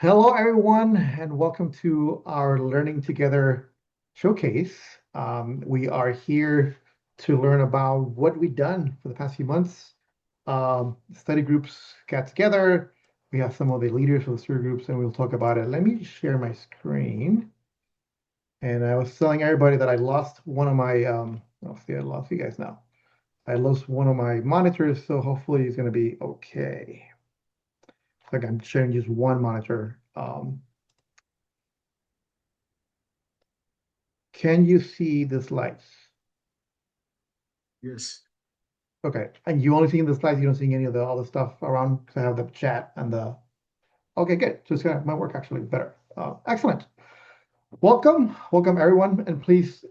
Hello, everyone, and welcome to our Learning Together showcase. We are here to learn about what we've done for the past few months. Study groups got together. We have some of the leaders of the study groups, and we'll talk about it. Let me share my screen. And I was telling everybody that I lost one of my, I'll see, I lost you guys now. I lost one of my monitors, so hopefully it's going to be okay. Like I'm sharing just one monitor. Can you see the slides? Yes. Okay, and you only see the slides, you don't see any of the other stuff around, because I have the chat and the, okay, good. So it's gonna, might work actually better. Excellent. Welcome everyone, and please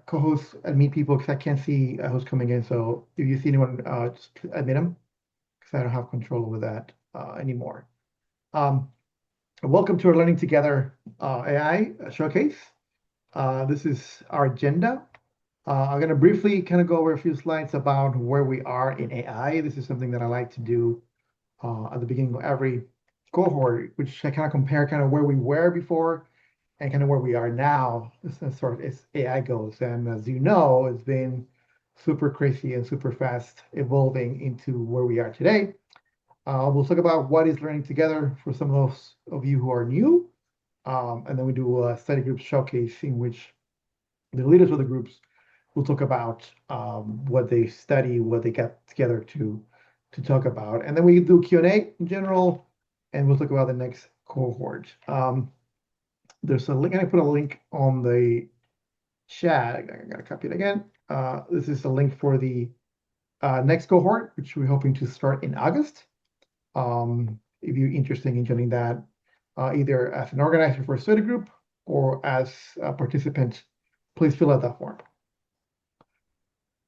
co-host and meet people, because I can't see who's coming in. So if you see anyone, just admit them, because I don't have control over that anymore. Welcome to our Learning Together AI showcase. This is our agenda. I'm going to briefly kind of go over a few slides about where we are in AI. This is something that I like to do at the beginning of every cohort, which I kind of compare kind of where we were before and kind of where we are now as sort of as AI goes. And as you know, it's been super crazy and super fast evolving into where we are today. We'll talk about what is learning together for some of those of you who are new. And then we do a study group showcase in which the leaders of the groups will talk about what they study, what they get together to talk about. And then we do Q&A in general, and we'll talk about the next cohort. There's a link, I put a link on the chat. I gotta copy it again. This is a link for the next cohort, which we're hoping to start in August. If you're interested in joining that, either as an organizer for a study group or as a participant, please fill out that form.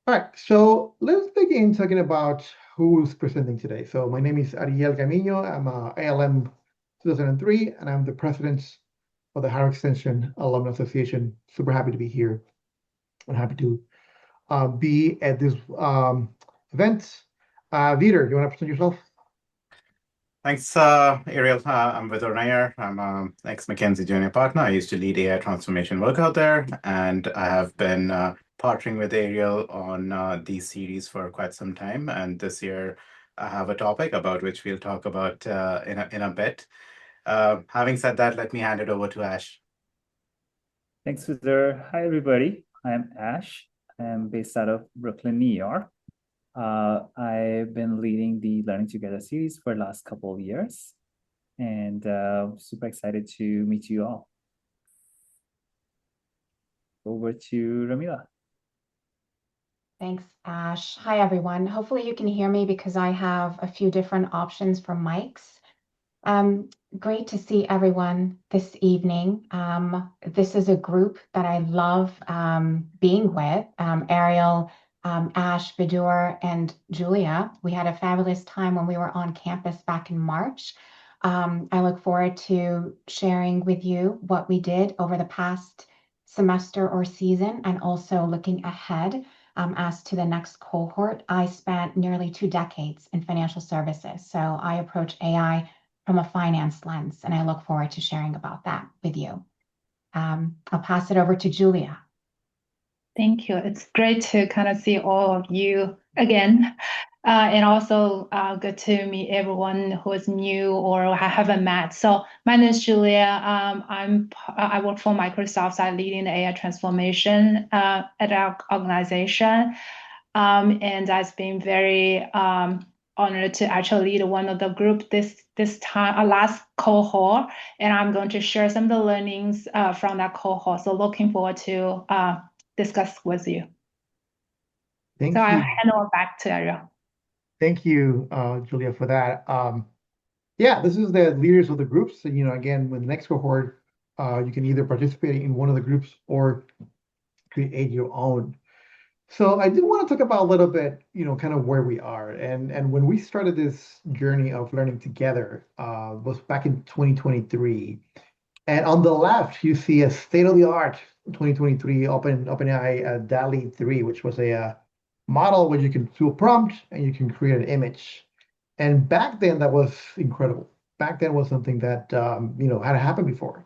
All right, so let's begin talking about who's presenting today. So my name is Ariel Camino. I'm a ALM 2003, and I'm the president of the Harvard Extension Alumni Association. Super happy to be here. I'm happy to be at this event. Vitor, you want to present yourself? Thanks, Ariel. I'm Vidor Nair. I'm an ex-McKinsey junior partner. I used to lead AI transformation work out there, and I have been partnering with Ariel on these series for quite some time. And this year, I have a topic about which we'll talk about in a bit. Having said that, let me hand it over to Ash. Thanks, Vidor. Hi, everybody. I'm Ash. I'm based out of Brooklyn, New York. I've been leading the Learning Together series for the last couple of years, and super excited to meet you all. Over to Ramila. Thanks, Ash. Hi, everyone. Hopefully you can hear me because I have a few different options for mics. Great to see everyone this evening. This is a group that I love being with. Ariel, Ash, Vidor, and Julia. We had a fabulous time when we were on campus back in March. I look forward to sharing with you what we did over the past semester or season, and also looking ahead as to the next cohort. I spent nearly 2 decades in financial services, so I approach AI from a finance lens, and I look forward to sharing about that with you. I'll pass it over to Julia. Thank you. It's great to kind of see all of you again. And also good to meet everyone who is new or I haven't met. So my name is Julia. I work for Microsoft. I'm leading the AI transformation at our organization. And I've been very honored to actually lead one of the group this time, last cohort. And I'm going to share some of the learnings from that cohort. So looking forward to discuss with you. Thank you. I'll hand over back to Ariel. Thank you, Julia, for that. Yeah, this is the leaders of the groups. And, again, with the next cohort, you can either participate in one of the groups or create your own. So I do want to talk about a little bit, kind of where we are. And when we started this journey of learning together, was back in 2023. And on the left, you see a state-of-the-art 2023 OpenAI DALL-E 3, which was a model where you can do a prompt and you can create an image. And back then, that was incredible. back then was something that had happened before.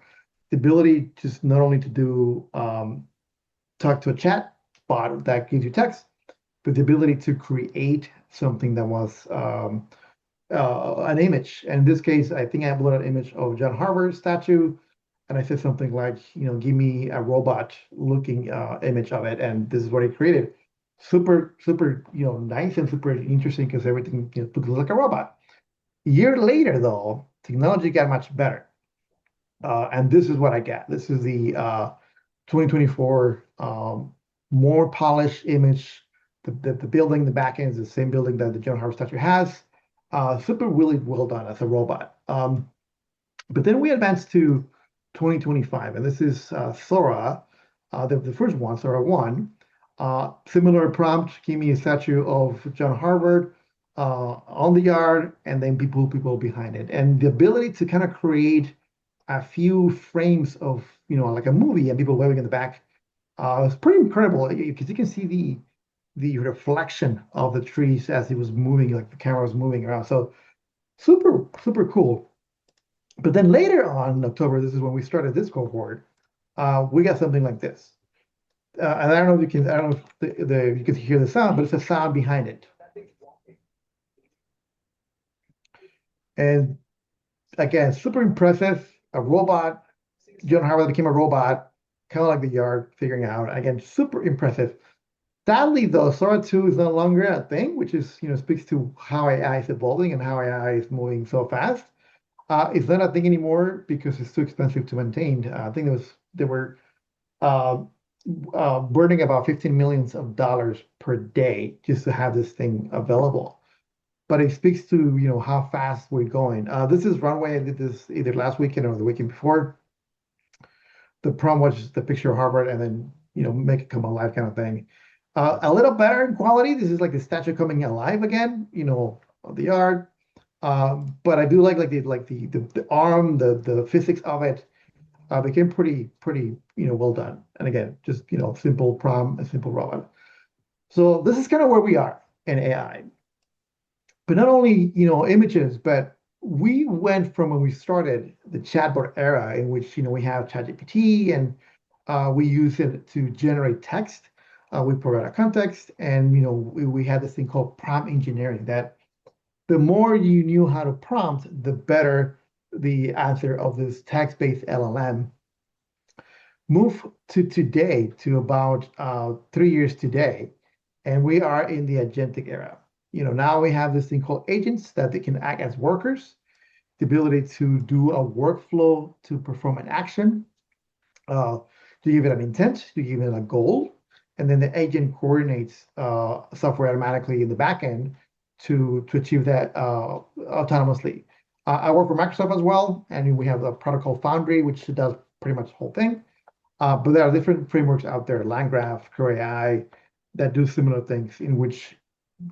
The ability just not only to do talk to a chat bot that gives you text, but the ability to create something that was an image. And in this case, I think I uploaded an image of John Harvard statue, and I said something like, give me a robot looking image of it, and this is what it created. Super, super, nice and super interesting because everything looks like a robot. A year later, though, technology got much better. And this is what I get. This is the 2024 more polished image. The building, the back end is the same building that the John Harvard statue has. Super really well done as a robot. But then we advanced to 2025, and this is Sora, the first one, Sora 1. Similar prompt, give me a statue of John Harvard on the yard, and then people behind it. And the ability to kind of create a few frames of, like a movie and people waving in the back was pretty incredible because you can see the reflection of the trees as it was moving, like the camera was moving around. So super, super cool. But then later on in October, this is when we started this cohort, we got something like this. And I don't know if you can, I don't know if you can hear the sound, but it's a sound behind it. And again, super impressive. A robot. John Harvard became a robot, kind of like the yard, figuring out. Again, super impressive. Sadly, though, Sora 2 is no longer a thing, which is, speaks to how AI is evolving and how AI is moving so fast. It's not a thing anymore because it's too expensive to maintain. I think they were burning about $15 million per day just to have this thing available. But it speaks to how fast we're going. This is Runway. I did this either last weekend or the weekend before. The prompt was just the picture of Harvard and then make it come alive kind of thing. A little better in quality. This is like the statue coming alive again, of the yard. But I do like the arm, the physics of it became pretty well done. And again, just simple prompt, a simple robot. So this is kind of where we are in AI. But not only images, but we went from when we started the chatbot era in which we have ChatGPT and we use it to generate text. We provide a context, and we had this thing called prompt engineering. That the more you knew how to prompt, the better the answer of this text-based LLM. Move to today, to about 3 years today, and we are in the agentic era. Now we have this thing called agents that they can act as workers, the ability to do a workflow, to perform an action, to give it an intent, to give it a goal, and then the agent coordinates software automatically in the back end to achieve that autonomously. I work for Microsoft as well, and we have the protocol Foundry, which does pretty much the whole thing. But there are different frameworks out there, LangGraph, CoreAI, that do similar things in which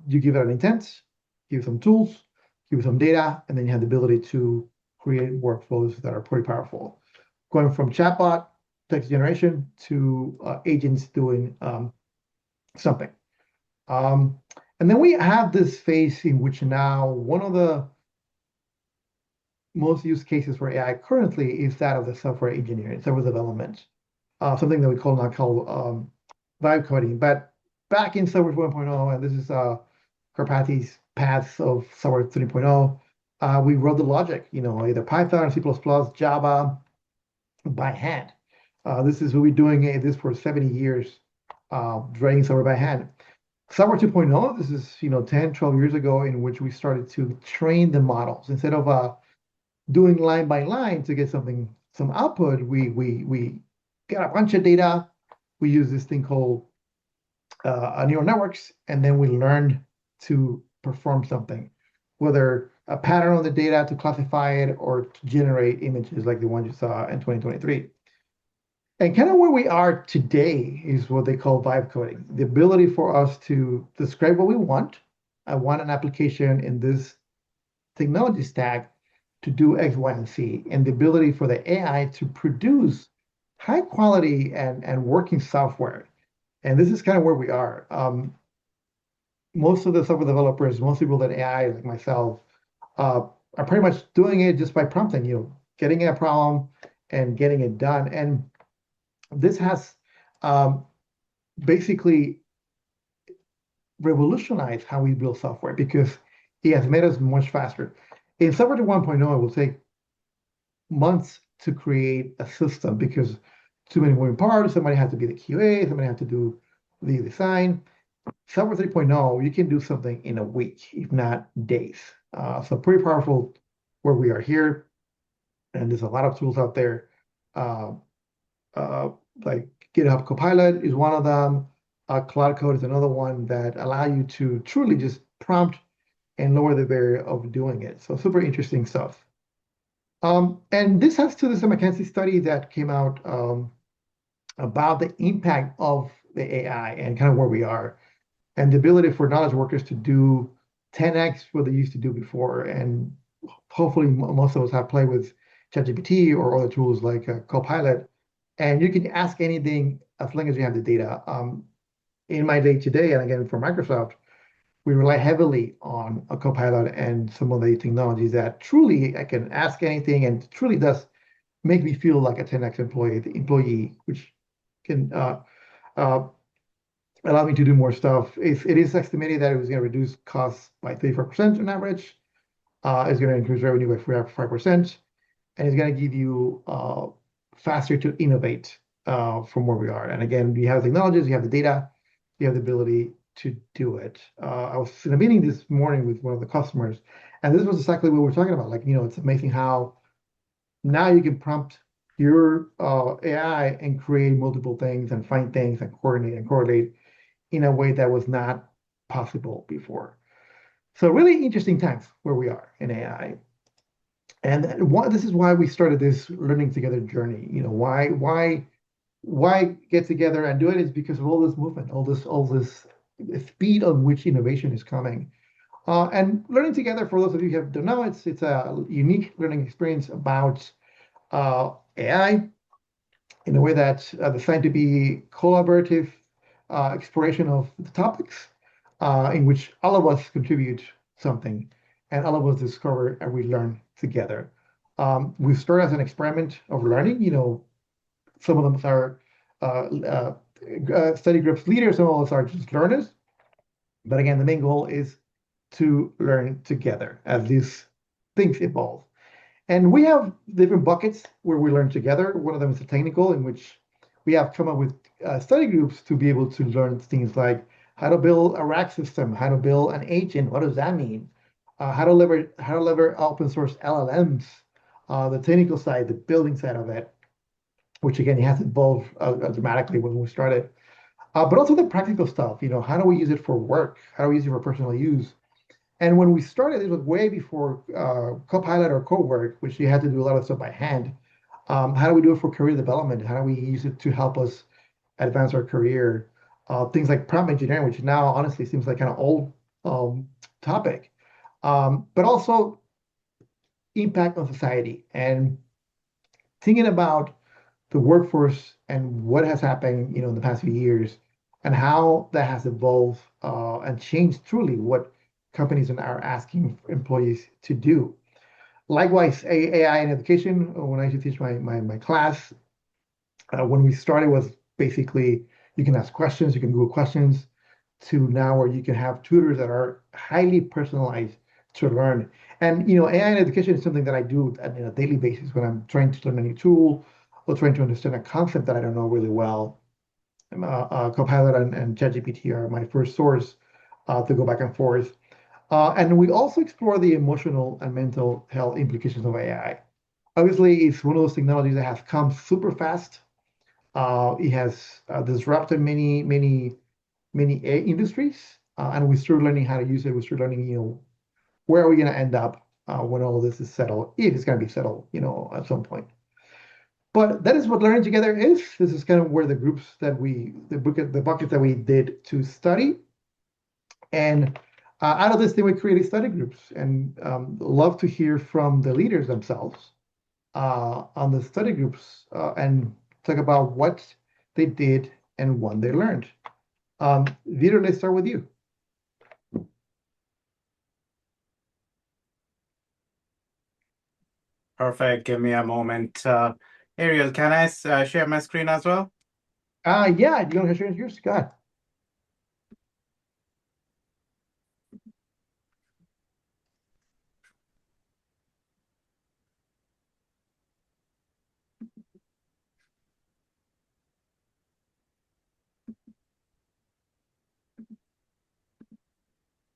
you give it an intent, give some tools, give some data, and then you have the ability to create workflows that are pretty powerful. Going from chatbot, text generation, to agents doing something. And then we have this phase in which now one of the most used cases for AI currently is that of the software engineering, software development, something that we call vibe coding. But back in Software 1.0, and this is Karpathy's paths of Software 3.0, we wrote the logic, either Python, C++, Java, by hand. This is what we're doing this for 70 years, writing software by hand. Software 2.0, this is 10, 12 years ago, in which we started to train the models. Instead of doing line by line to get some output, we got a bunch of data. We use this thing called neural networks, and then we learned to perform something, whether a pattern on the data to classify it or to generate images like the one you saw in 2023. And kind of where we are today is what they call vibe coding, the ability for us to describe what we want. I want an application in this technology stack to do X, Y, and Z, and the ability for the AI to produce high quality and working software. And this is kind of where we are. Most of the software developers, most people that AI, like myself, are pretty much doing it just by prompting you, getting a problem and getting it done. And this has basically revolutionized how we build software because it has made us much faster. In Software 1.0, it will take months to create a system because too many moving parts. Somebody has to be the QA, somebody has to do the design. Software 3.0, you can do something in a week, if not days. So pretty powerful where we are here. And there's a lot of tools out there. Uh, like GitHub Copilot is one of them. Cloud Code is another one that allow you to truly just prompt and lower the barrier of doing it. So super interesting stuff. And this has to do with a McKinsey study that came out about the impact of the AI and kind of where we are and the ability for knowledge workers to do 10x what they used to do before. And hopefully most of us have played with ChatGPT or other tools like Copilot. And you can ask anything as long as you have the data. In my day today, and again for Microsoft, we rely heavily on a Copilot and some of the technologies that truly I can ask anything and truly does make me feel like a 10x employee, which can uh, allow me to do more stuff. It is estimated that it was going to reduce costs by 34% on average. It's going to increase revenue by 5%, and it's going to give you faster to innovate from where we are. And again, you have technologies, you have the data, you have the ability to do it. I was in a meeting this morning with one of the customers, and this was exactly what we're talking about. Like, it's amazing how now you can prompt your AI and create multiple things and find things and coordinate and correlate in a way that was not possible before. So really interesting times where we are in AI. And this is why we started this learning together journey. Why get together and do it is because of all this movement, all this speed of which innovation is coming. And learning together, for those of you who don't know, it's a unique learning experience about AI in a way that's designed to be collaborative exploration of the topics in which all of us contribute something and all of us discover and we learn together. We start as an experiment of learning. Some of them are study groups leaders, some of us are just learners. But again, the main goal is to learn together as these things evolve. And we have different buckets where we learn together. One of them is the technical, in which we have come up with study groups to be able to learn things like how to build a rack system, how to build an agent, what does that mean? How to lever open source LLMs, the technical side, the building side of it, which again, it has evolved dramatically when we started. But also the practical stuff, how do we use it for work? How do we use it for personal use? And when we started, it was way before Copilot or Cohort, which you had to do a lot of stuff by hand. How do we do it for career development? How do we use it to help us advance our career? Things like prompt engineering, which now honestly seems like kind of old topic, but also impact on society and thinking about the workforce and what has happened, in the past few years and how that has evolved and changed truly what companies are asking employees to do. Likewise, AI in education, when I used to teach my class, when we started was basically you can ask questions, you can Google questions, to now where you can have tutors that are highly personalized to learn. And AI in education is something that I do on a daily basis when I'm trying to learn a new tool or trying to understand a concept that I don't know really well. Copilot and ChatGPT are my first source to go back and forth. And we also explore the emotional and mental health implications of AI. Obviously, it's one of those technologies that has come super fast. It has disrupted many industries, and we're still learning how to use it. We're still learning, where are we going to end up when all of this is settled, if it's going to be settled, at some point. But that is what learning together is. This is kind of where the groups that the buckets that we did to study. And out of this thing, we created study groups and love to hear from the leaders themselves on the study groups and talk about what they did and what they learned. Vito, let's start with you. Perfect. Give me a moment. Ariel, can I share my screen as well? Yeah, do you want to share yours? Go ahead.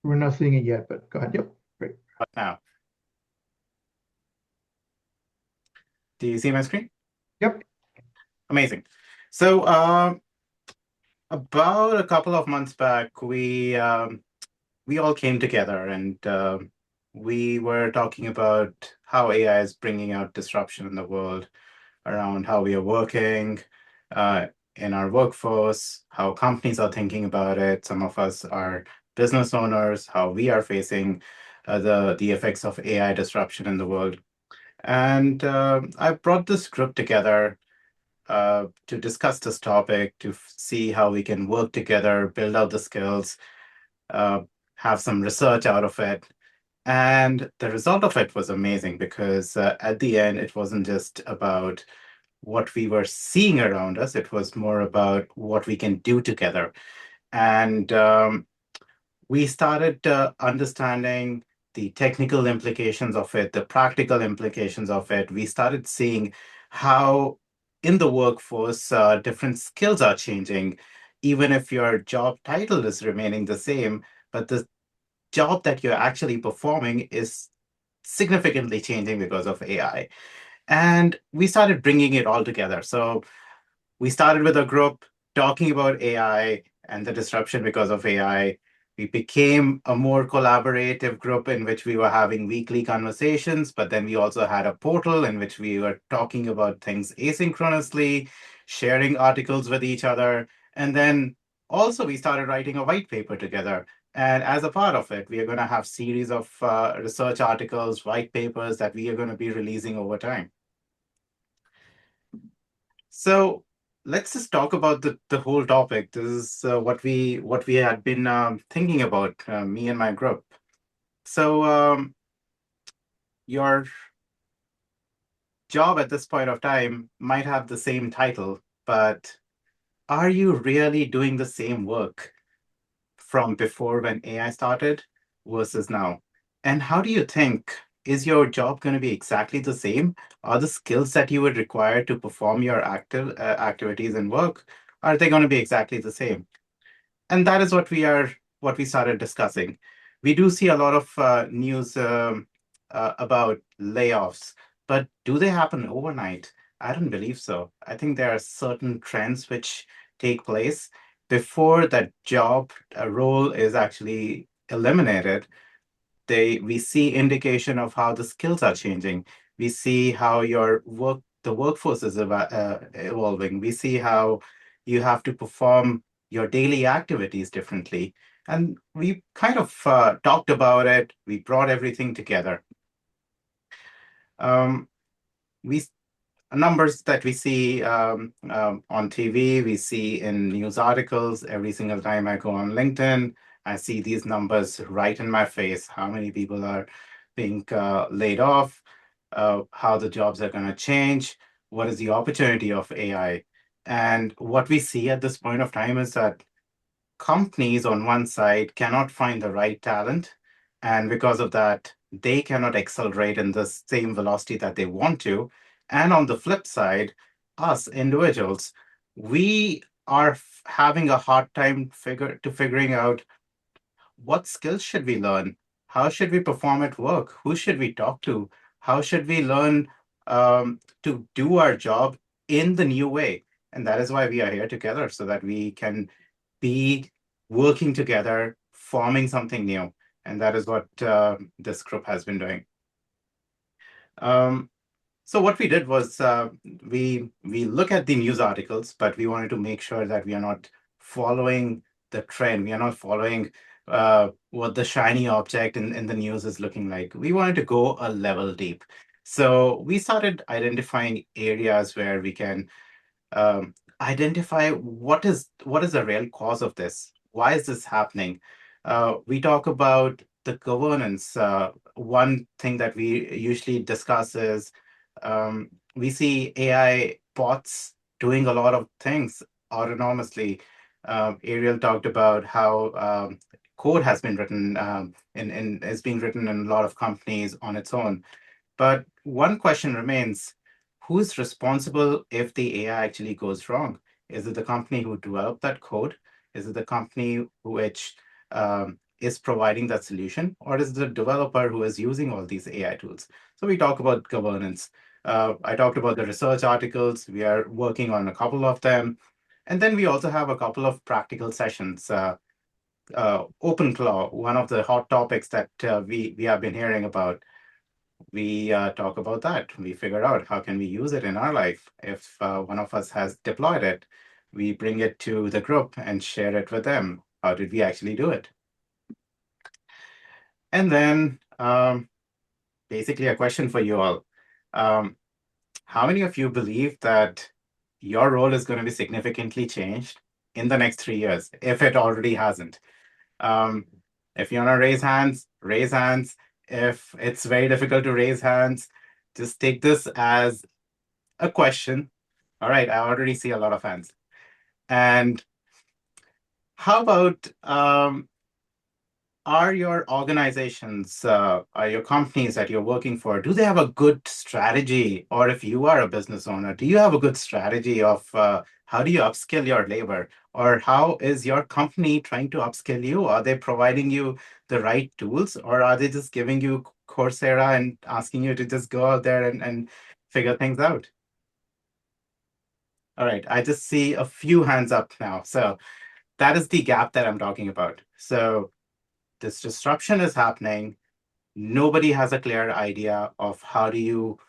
We're not seeing it yet, but go ahead. Yep, great. But now, do you see my screen? Yep. Amazing. So about a couple of months back, we all came together and we were talking about how AI is bringing out disruption in the world around how we are working uh, in our workforce, how companies are thinking about it. Some of us are business owners, how we are facing the effects of AI disruption in the world. And I brought this group together to discuss this topic, to see how we can work together, build out the skills, uh, have some research out of it. And the result of it was amazing because at the end, it wasn't just about what we were seeing around us, it was more about what we can do together. And we started understanding the technical implications of it, the practical implications of it. We started seeing how in the workforce, different skills are changing, even if your job title is remaining the same, but the job that you're actually performing is significantly changing because of AI. And we started bringing it all together. So we started with a group talking about AI and the disruption because of AI. We became a more collaborative group in which we were having weekly conversations, but then we also had a portal in which we were talking about things asynchronously, sharing articles with each other. And then also we started writing a white paper together. And as a part of it, we are going to have series of research articles, white papers that we are going to be releasing over time. So let's just talk about the whole topic. This is what we had been thinking about, me and my group. So your job at this point of time might have the same title, but are you really doing the same work from before when AI started versus now? And how do you think, is your job going to be exactly the same? Are the skills that you would require to perform your activities and work, are they going to be exactly the same? And that is what we started discussing. We do see a lot of news about layoffs, but do they happen overnight? I don't believe so. I think there are certain trends which take place before that job role is actually eliminated. We see indication of how the skills are changing. We see how the workforce is evolving. We see how you have to perform your daily activities differently. And we kind of talked about it. We brought everything together. Um, we Numbers that we see on TV, we see in news articles. Every single time I go on LinkedIn, I see these numbers right in my face. How many people are being laid off, how the jobs are going to change, what is the opportunity of AI. And what we see at this point of time is that companies on one side cannot find the right talent. And because of that, they cannot accelerate in the same velocity that they want to. And on the flip side, us individuals, we are having a hard time figuring out what skills should we learn? How should we perform at work? Who should we talk to? How should we learn to do our job in the new way? And that is why we are here together, so that we can be working together, forming something new. And that is what this group has been doing. Um, so what we did was we look at the news articles, but we wanted to make sure that we are not following the trend. We are not following what the shiny object in the news is looking like. We wanted to go a level deep. So we started identifying areas where we can identify what is the real cause of this. Why is this happening? We talk about the governance. One thing that we usually discuss is We see AI bots doing a lot of things autonomously. Ariel talked about how code has been written is being written in a lot of companies on its own. But one question remains: who's responsible if the AI actually goes wrong? Is it the company who developed that code? Is it the company which is providing that solution? Or is it the developer who is using all these AI tools? So we talk about governance. I talked about the research articles. We are working on a couple of them. And then we also have a couple of practical sessions. OpenClaw, one of the hot topics that we have been hearing about. We talk about that. We figure out how can we use it in our life. If one of us has deployed it, we bring it to the group and share it with them. How did we actually do it? And then basically a question for you all. How many of you believe that your role is going to be significantly changed in the next 3 years, if it already hasn't? If you want to raise hands, raise hands. If it's very difficult to raise hands, just take this as a question. All right, I already see a lot of hands. And how about are your organizations, are your companies that you're working for, do they have a good strategy? Or if you are a business owner, do you have a good strategy of how do you upskill your labor? Or how is your company trying to upskill you? Are they providing you the right tools? Or are they just giving you Coursera and asking you to just go out there and figure things out? All right, I just see a few hands up now. So that is the gap that I'm talking about. So this disruption is happening. Nobody has a clear idea of how do you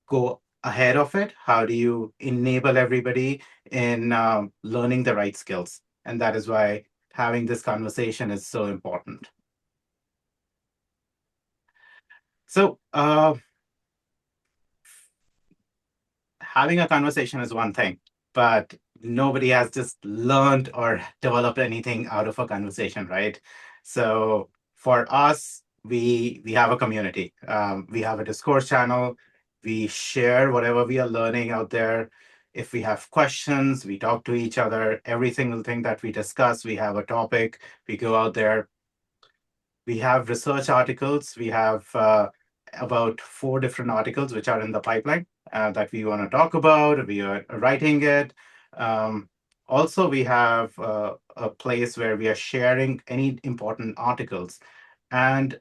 go ahead of it? How do you enable everybody in learning the right skills? And that is why having this conversation is so important. So having a conversation is one thing, but nobody has just learned or developed anything out of a conversation, right? So for us, we have a community. We have a Discord channel. We share whatever we are learning out there. If we have questions, we talk to each other. Every single thing that we discuss, we have a topic. We go out there. We have research articles. We have about 4 different articles which are in the pipeline that we want to talk about. We are writing it. Also, we have a place where we are sharing any important articles. And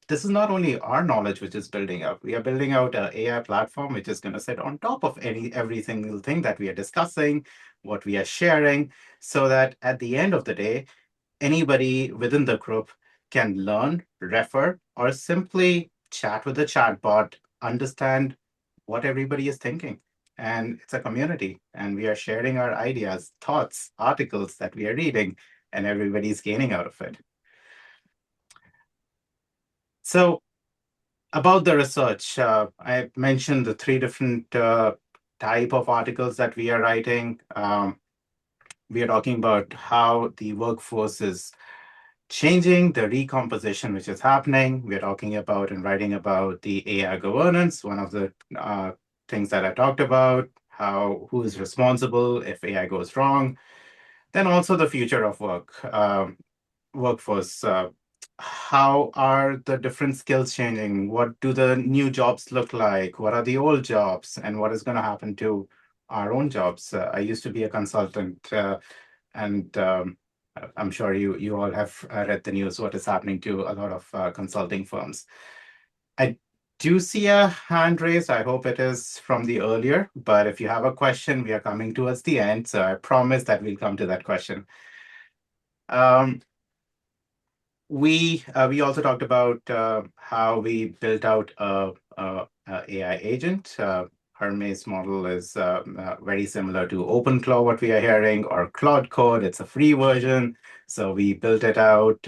this is not only our knowledge which is building up. We are building out an AI platform which is going to sit on top of every single thing that we are discussing, what we are sharing, so that at the end of the day, anybody within the group can learn, refer, or simply chat with the chatbot, understand what everybody is thinking. And it's a community, and we are sharing our ideas, thoughts, articles that we are reading, and everybody's gaining out of it. So about the research, I mentioned the 3 different type of articles that we are writing. We are talking about how the workforce is changing, the recomposition which is happening. We're talking about and writing about the AI governance, one of the things that I talked about, who is responsible if AI goes wrong. Then also the future of workforce. How are the different skills changing? What do the new jobs look like? What are the old jobs? And what is going to happen to our own jobs? I used to be a consultant, and I'm sure you all have read the news, what is happening to a lot of consulting firms. I do see a hand raised. I hope it is from the earlier, but if you have a question, we are coming towards the end. So I promise that we'll come to that question. We also talked about how we built out a AI agent. Hermes model is very similar to OpenClaw, what we are hearing, or Claude Code. It's a free version. So we built it out,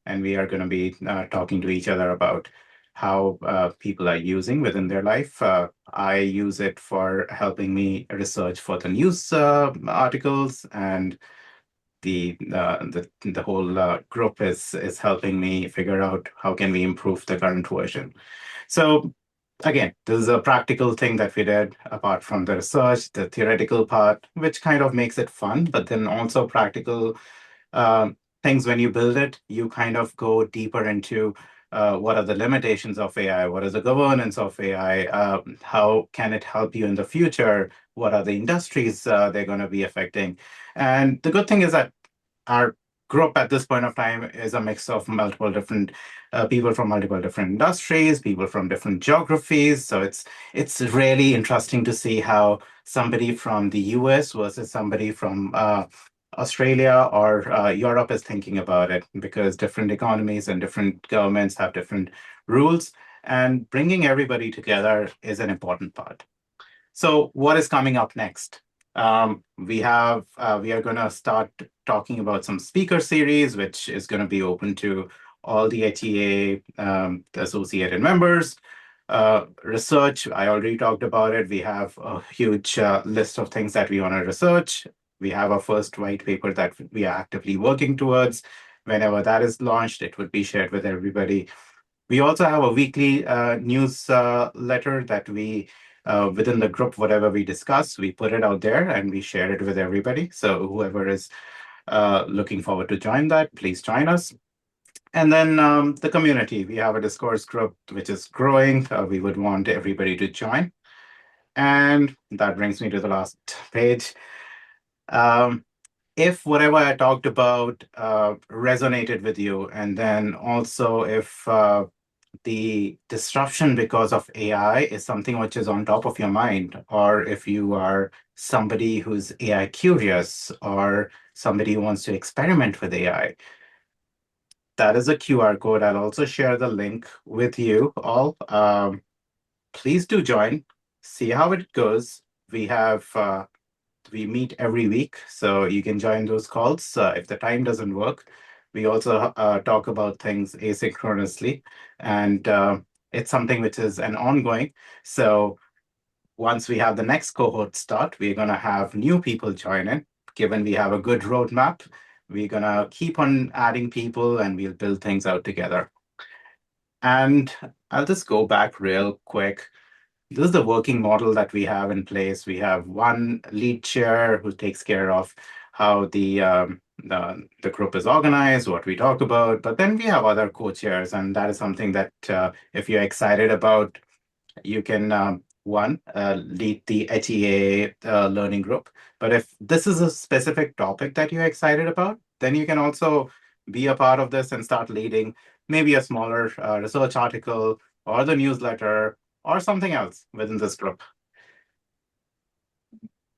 and we are going to be talking to each other about how people are using within their life. I use it for helping me research for the news articles, and the whole group is helping me figure out how can we improve the current version. So again, this is a practical thing that we did apart from the research, the theoretical part, which kind of makes it fun, but then also practical things. When you build it, you kind of go deeper into what are the limitations of AI, what is the governance of AI, how can it help you in the future, what are the industries they're going to be affecting. And the good thing is that our group at this point of time is a mix of multiple different people from multiple different industries, people from different geographies. So it's really interesting to see how somebody from the US versus somebody from Australia or Europe is thinking about it, because different economies and different governments have different rules, and bringing everybody together is an important part. So what is coming up next? We are going to start talking about some speaker series, which is going to be open to all the HEA the associated members. Research, I already talked about it. We have a huge list of things that we want to research. We have our first white paper that we are actively working towards. Whenever that is launched, it would be shared with everybody. We also have a weekly news letter that we, within the group, whatever we discuss, we put it out there and we share it with everybody. So whoever is looking forward to join that, please join us. And then the community, we have a discourse group which is growing. We would want everybody to join. And that brings me to the last page. If whatever I talked about resonated with you, and then also if the disruption because of AI is something which is on top of your mind, or if you are somebody who's AI curious or somebody who wants to experiment with AI, that is a QR code. I'll also share the link with you all. Please do join, see how it goes. We meet every week, so you can join those calls. If the time doesn't work, we also talk about things asynchronously, and it's something which is an ongoing. So once we have the next cohort start, we're going to have new people join in. Given we have a good roadmap, we're going to keep on adding people and we'll build things out together. And I'll just go back real quick. This is the working model that we have in place. We have one lead chair who takes care of how the group is organized, what we talk about, but then we have other co-chairs, and that is something that if you're excited about, you can lead the HEA learning group. But if this is a specific topic that you're excited about, then you can also be a part of this and start leading maybe a smaller research article or the newsletter or something else within this group.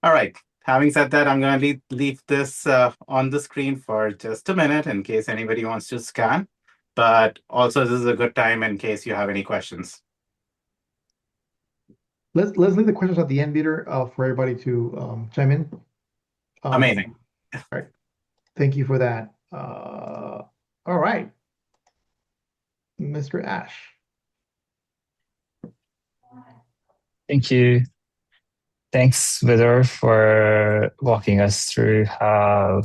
All right. Having said that, I'm going to leave this on the screen for just a minute in case anybody wants to scan. But also, this is a good time in case you have any questions. Let's leave the questions at the end, Peter, for everybody to chime in. Amazing. All right. Thank you for that. All right. Mr. Ash. Thank you. Thanks, Vidar, for walking us through how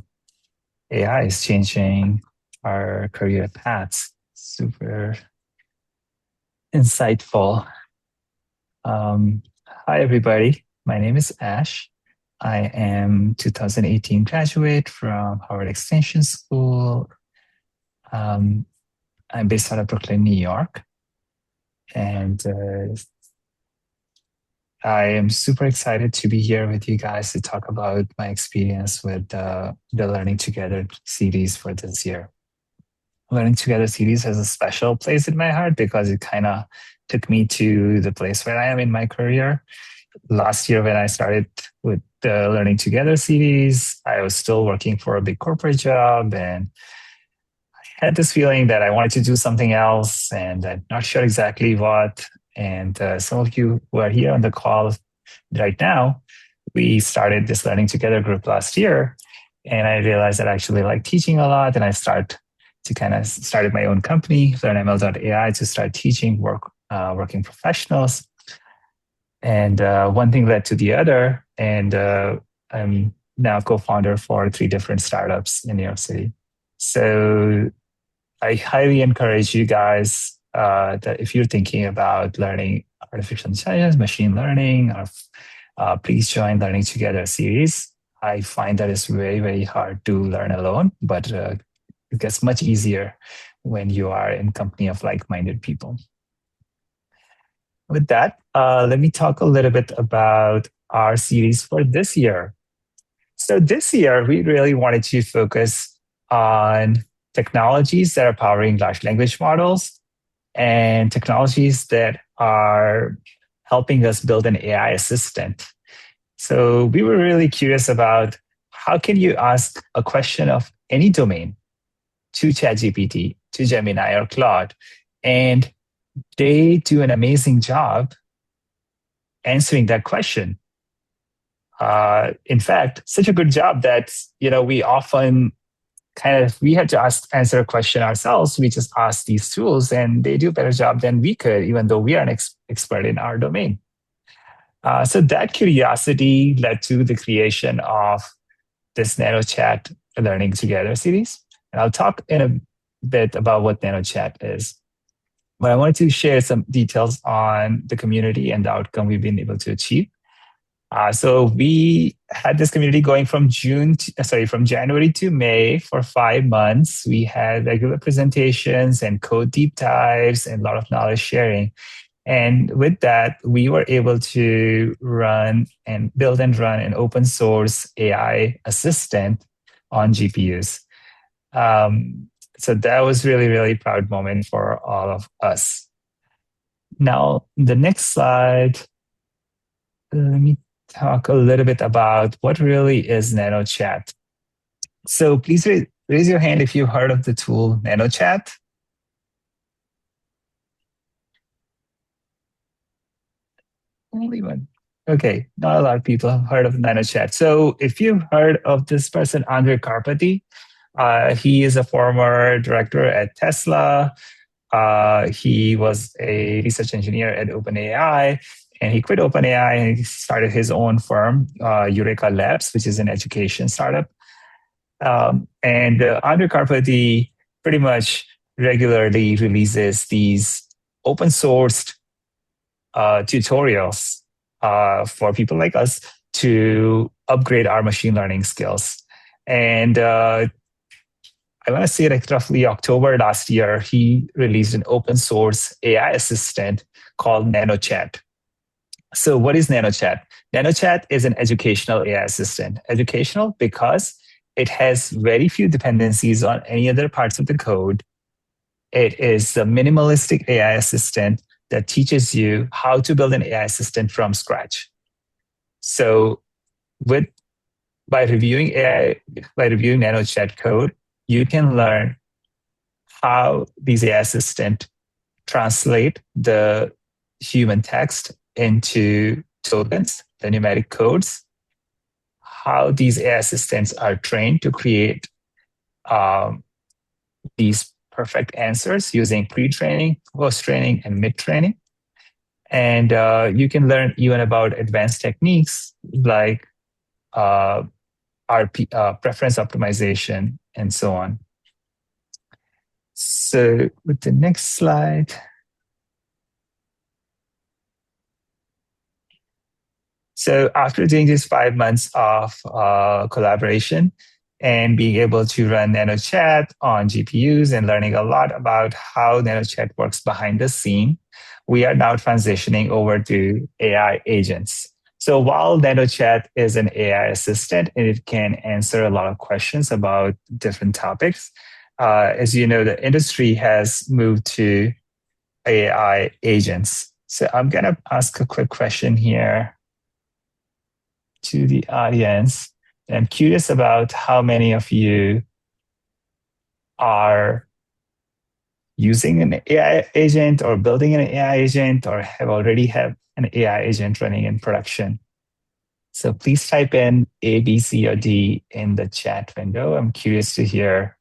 AI is changing our career paths. Super insightful. Hi, everybody. My name is Ash. I am 2018 graduate from Harvard Extension School. I'm based out of Brooklyn, New York. And I am super excited to be here with you guys to talk about my experience with the Learning Together series for this year. Learning Together series has a special place in my heart because it kind of took me to the place where I am in my career. Last year, when I started with the Learning Together series, I was still working for a big corporate job, and I had this feeling that I wanted to do something else, and I'm not sure exactly what. And some of you who are here on the call right now, we started this Learning Together group last year, and I realized that I actually like teaching a lot, and I started my own company, LearnML.ai, to start teaching working professionals. And one thing led to the other, and I'm now co-founder for 3 different startups in New York City. So I highly encourage you guys that if you're thinking about learning artificial intelligence, machine learning, or please join Learning Together series. I find that it's very, very hard to learn alone, but it gets much easier when you are in company of like-minded people. With that, let me talk a little bit about our series for this year. So this year, we really wanted to focus on technologies that are powering large language models and technologies that are helping us build an AI assistant. So we were really curious about how can you ask a question of any domain to ChatGPT, to Gemini or Claude, and they do an amazing job answering that question. In fact, such a good job that we often we had to answer a question ourselves. We just ask these tools, and they do a better job than we could, even though we are an expert in our domain. So that curiosity led to the creation of this NanoChat Learning Together series. And I'll talk in a bit about what NanoChat is. But I wanted to share some details on the community and the outcome we've been able to achieve. So we had this community going from January to May for 5 months. We had regular presentations and code deep dives and a lot of knowledge sharing. And with that, we were able to build and run an open source AI assistant on GPUs. So that was really, really proud moment for all of us. Now, the next slide, let me talk a little bit about what really is NanoChat. So please raise your hand if you've heard of the tool NanoChat. Only one. Okay, not a lot of people have heard of NanoChat. So if you've heard of this person, Andre Karpathy, he is a former director at Tesla. He was a research engineer at OpenAI, and he quit OpenAI and he started his own firm, Eureka Labs, which is an education startup. And Andre Karpathy pretty much regularly releases these open sourced tutorials for people like us to upgrade our machine learning skills. And I want to say roughly October last year, he released an open source AI assistant called NanoChat. So what is NanoChat? NanoChat is an educational AI assistant. Educational because it has very few dependencies on any other parts of the code. It is a minimalistic AI assistant that teaches you how to build an AI assistant from scratch. So by reviewing NanoChat code, you can learn how these AI assistants translate the human text into tokens, the numeric codes, how these AI assistants are trained to create these perfect answers using pre-training, post-training, and mid-training. And you can learn even about advanced techniques like preference optimization and so on. So with the next slide. So after doing these 5 months of collaboration and being able to run NanoChat on GPUs and learning a lot about how NanoChat works behind the scene, we are now transitioning over to AI agents. So while NanoChat is an AI assistant and it can answer a lot of questions about different topics, as you know, the industry has moved to AI agents. So I'm going to ask a quick question here to the audience. I'm curious about how many of you are using an AI agent or building an AI agent or already have an AI agent running in production. So please type in A, B, C, or D in the chat window. I'm curious to hear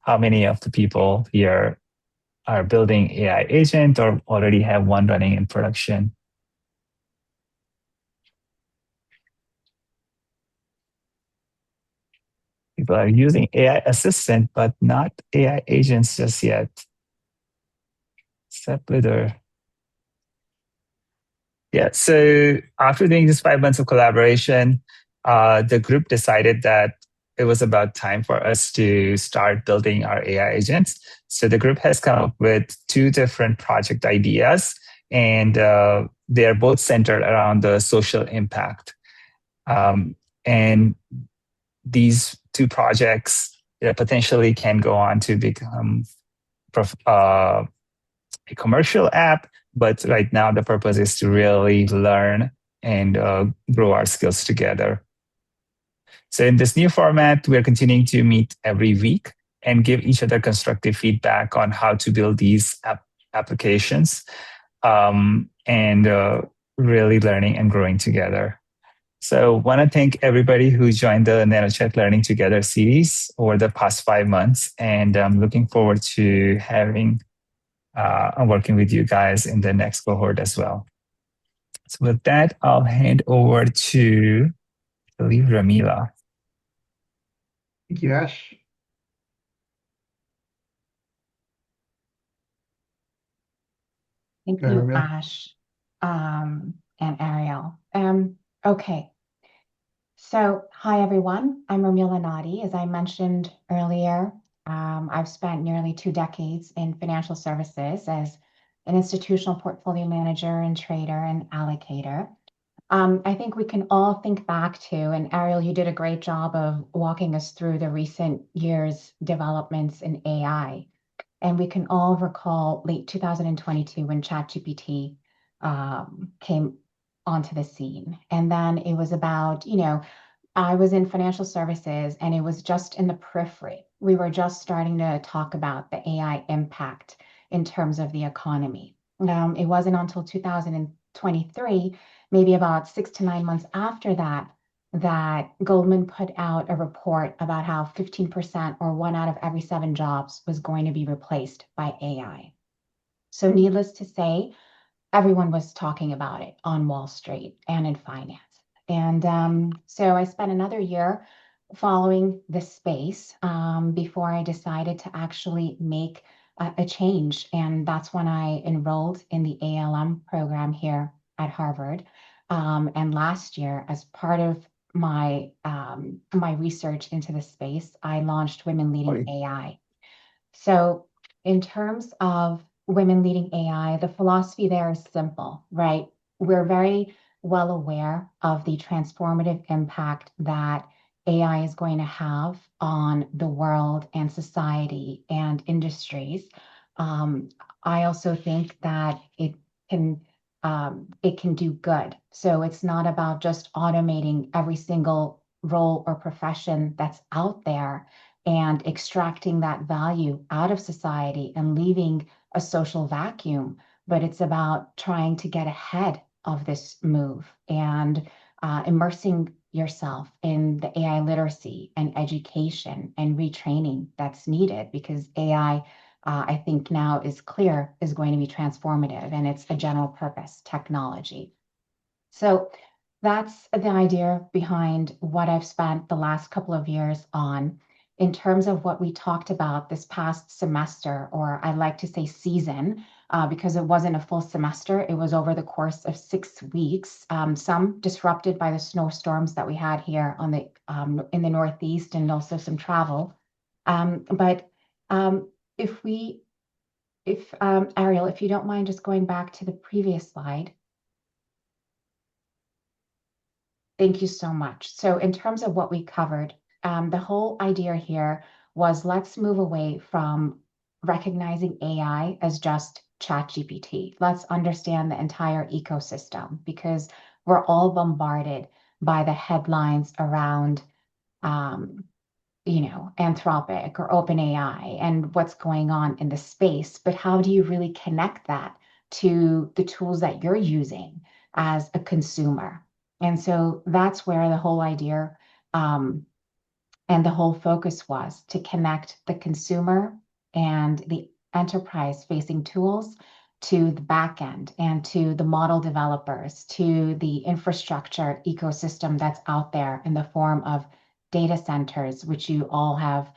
how many of the people here are building AI agent or already have one running in production. People are using AI assistant, but not AI agents just yet. Step leader. Yeah, so after doing this 5 months of collaboration, the group decided that it was about time for us to start building our AI agents. So the group has come up with 2 different project ideas, and they are both centered around the social impact. And these 2 projects potentially can go on to become a commercial app, but right now the purpose is to really learn and grow our skills together. So in this new format, we're continuing to meet every week and give each other constructive feedback on how to build these applications, and really learning and growing together. So want to thank everybody who joined the NanoChat Learning Together series over the past 5 months, and I'm looking forward to having working with you guys in the next cohort as well. So with that, I'll hand over to, I believe, Ramila. Thank you, Ash. Thank Go ahead, you, Ramila. Ash, and Ariel. Okay. So, hi everyone. I'm Ramila Nadi. As I mentioned earlier, I've spent nearly 2 decades in financial services as an institutional portfolio manager and trader and allocator. I think we can all think back to, and Ariel, you did a great job of walking us through the recent years' developments in AI. And we can all recall late 2022 when ChatGPT came onto the scene. And then it was about, I was in financial services and it was just in the periphery. We were just starting to talk about the AI impact in terms of the economy. It wasn't until 2023, maybe about 6 to 9 months after that, that Goldman put out a report about how 15% or 1 out of every 7 jobs was going to be replaced by AI. So needless to say, everyone was talking about it on Wall Street and in finance. And so I spent another year following this space before I decided to actually make a change. And that's when I enrolled in the ALM program here at Harvard. And last year, as part of my research into the space, I launched Women Leading AI. So in terms of Women Leading AI, the philosophy there is simple, right? We're very well aware of the transformative impact that AI is going to have on the world and society and industries. I also think that it can do good. So it's not about just automating every single role or profession that's out there and extracting that value out of society and leaving a social vacuum, but it's about trying to get ahead of this move and immersing yourself in the AI literacy and education and retraining that's needed, because AI, I think now is clear, is going to be transformative, and it's a general purpose technology. So that's the idea behind what I've spent the last couple of years on. In terms of what we talked about this past semester, or I like to say season, because it wasn't a full semester, it was over the course of 6 weeks, some disrupted by the snowstorms that we had here on the in the Northeast, and also some travel. But if Ariel, if you don't mind just going back to the previous slide. Thank you so much. So in terms of what we covered, the whole idea here was, let's move away from recognizing AI as just ChatGPT. Let's understand the entire ecosystem, because we're all bombarded by the headlines around, Anthropic or OpenAI and what's going on in the space. But how do you really connect that to the tools that you're using as a consumer? And so that's where the whole idea and the whole focus was, to connect the consumer and the enterprise-facing tools to the back end and to the model developers, to the infrastructure ecosystem that's out there in the form of data centers, which you all have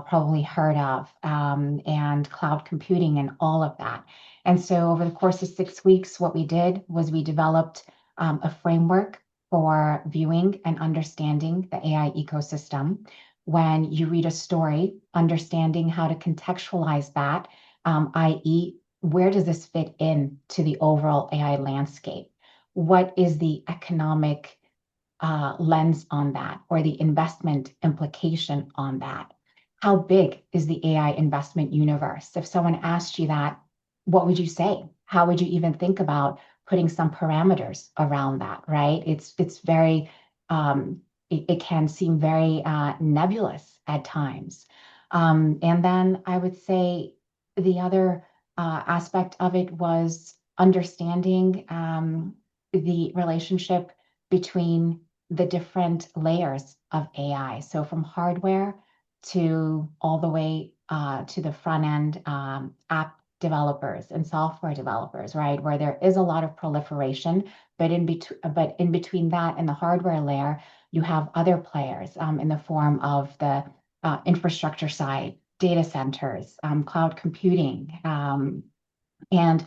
probably heard of, and cloud computing and all of that. And so over the course of 6 weeks, what we did was we developed a framework for viewing and understanding the AI ecosystem. When you read a story, understanding how to contextualize that, i.e., where does this fit in to the overall AI landscape? What is the economic lens on that, or the investment implication on that? How big is the AI investment universe? If someone asked you that, what would you say? How would you even think about putting some parameters around that, right? It's very, it can seem very nebulous at times. And then I would say the other aspect of it was understanding the relationship between the different layers of AI. So from hardware to all the way to the front end app developers and software developers, right? Where there is a lot of proliferation, but in between that and the hardware layer, you have other players in the form of the infrastructure side, data centers, cloud computing, and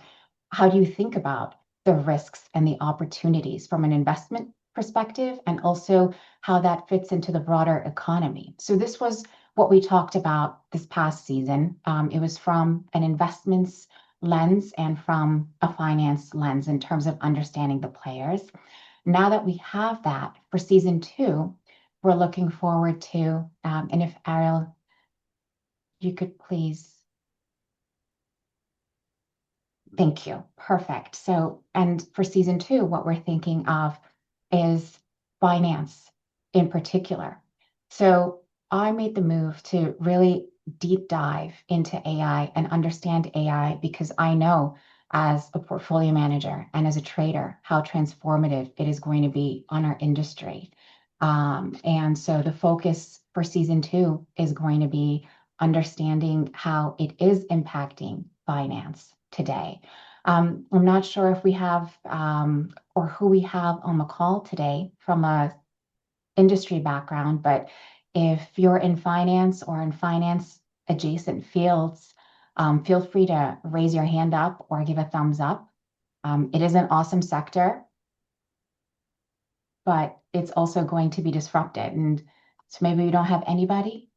how do you think about the risks and the opportunities from an investment perspective, and also how that fits into the broader economy? So this was what we talked about this past season. It was from an investments lens and from a finance lens in terms of understanding the players. Now that we have that for season 2, we're looking forward to, and if Ariel, you could please. Thank you. Perfect. So, and for season 2, what we're thinking of is finance in particular. So I made the move to really deep dive into AI and understand AI, because I know as a portfolio manager and as a trader how transformative it is going to be on our industry. And so the focus for season 2 is going to be understanding how it is impacting finance today. I'm not sure if we have or who we have on the call today from a industry background, but if you're in finance or in finance adjacent fields, feel free to raise your hand up or give a thumbs up. It is an awesome sector, but it's also going to be disrupted. And so maybe we don't have anybody.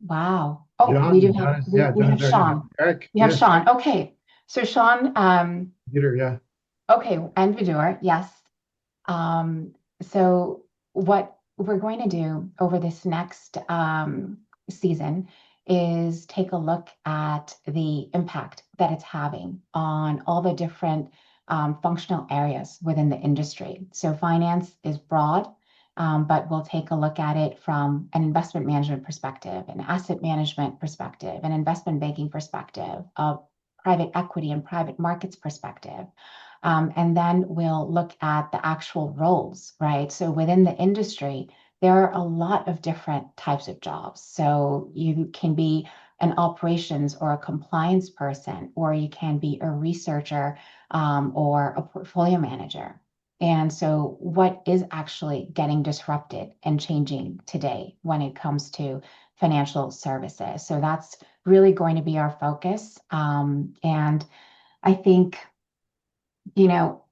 Wow. Oh, John, we do have, we John have is there. Sean. Eric, We have yes. Sean. Okay. So Sean, Peter, yeah. okay, and Vidur, yes. So what we're going to do over this next season is take a look at the impact that it's having on all the different functional areas within the industry. So finance is broad, but we'll take a look at it from an investment management perspective, an asset management perspective, an investment banking perspective, a private equity and private markets perspective. And then we'll look at the actual roles, right? So within the industry, there are a lot of different types of jobs. So you can be an operations or a compliance person, or you can be a researcher or a portfolio manager. And so what is actually getting disrupted and changing today when it comes to financial services? So that's really going to be our focus. And I think, you know,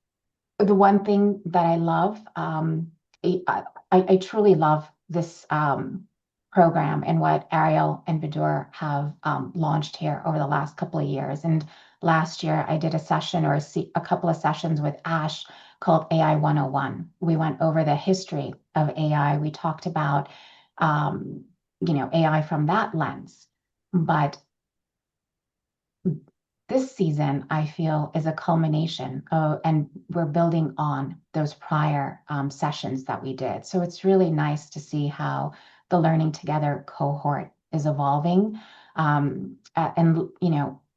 the one thing that I love, I truly love this program and what Ariel and Vidur have launched here over the last couple of years. And last year I did a session or a couple of sessions with Ash called AI 101. We went over the history of AI. We talked about, AI from that lens. But this season, I feel, is a culmination and we're building on those prior sessions that we did. So it's really nice to see how the Learning Together cohort is evolving.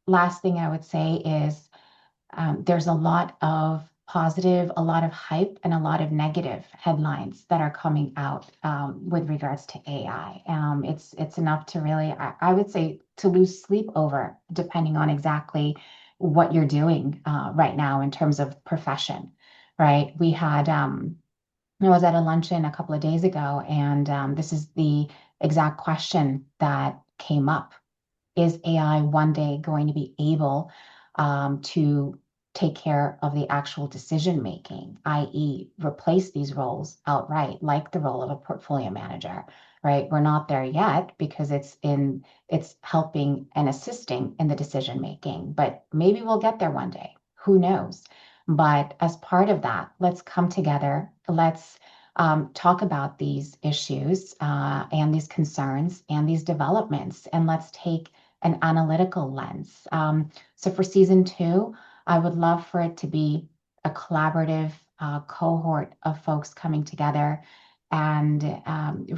Last thing I would say is there's a lot of positive, a lot of hype, and a lot of negative headlines that are coming out with regards to AI. It's enough to really, I would say, to lose sleep over, depending on exactly what you're doing right now in terms of profession, right? I was at a luncheon a couple of days ago, and this is the exact question that came up. Is AI one day going to be able to take care of the actual decision making, i.e., replace these roles outright, like the role of a portfolio manager, right? We're not there yet because it's helping and assisting in the decision making, but maybe we'll get there one day. Who knows? But as part of that, let's come together. Let's talk about these issues and these concerns and these developments, and let's take an analytical lens. So for season 2, I would love for it to be a collaborative cohort of folks coming together. And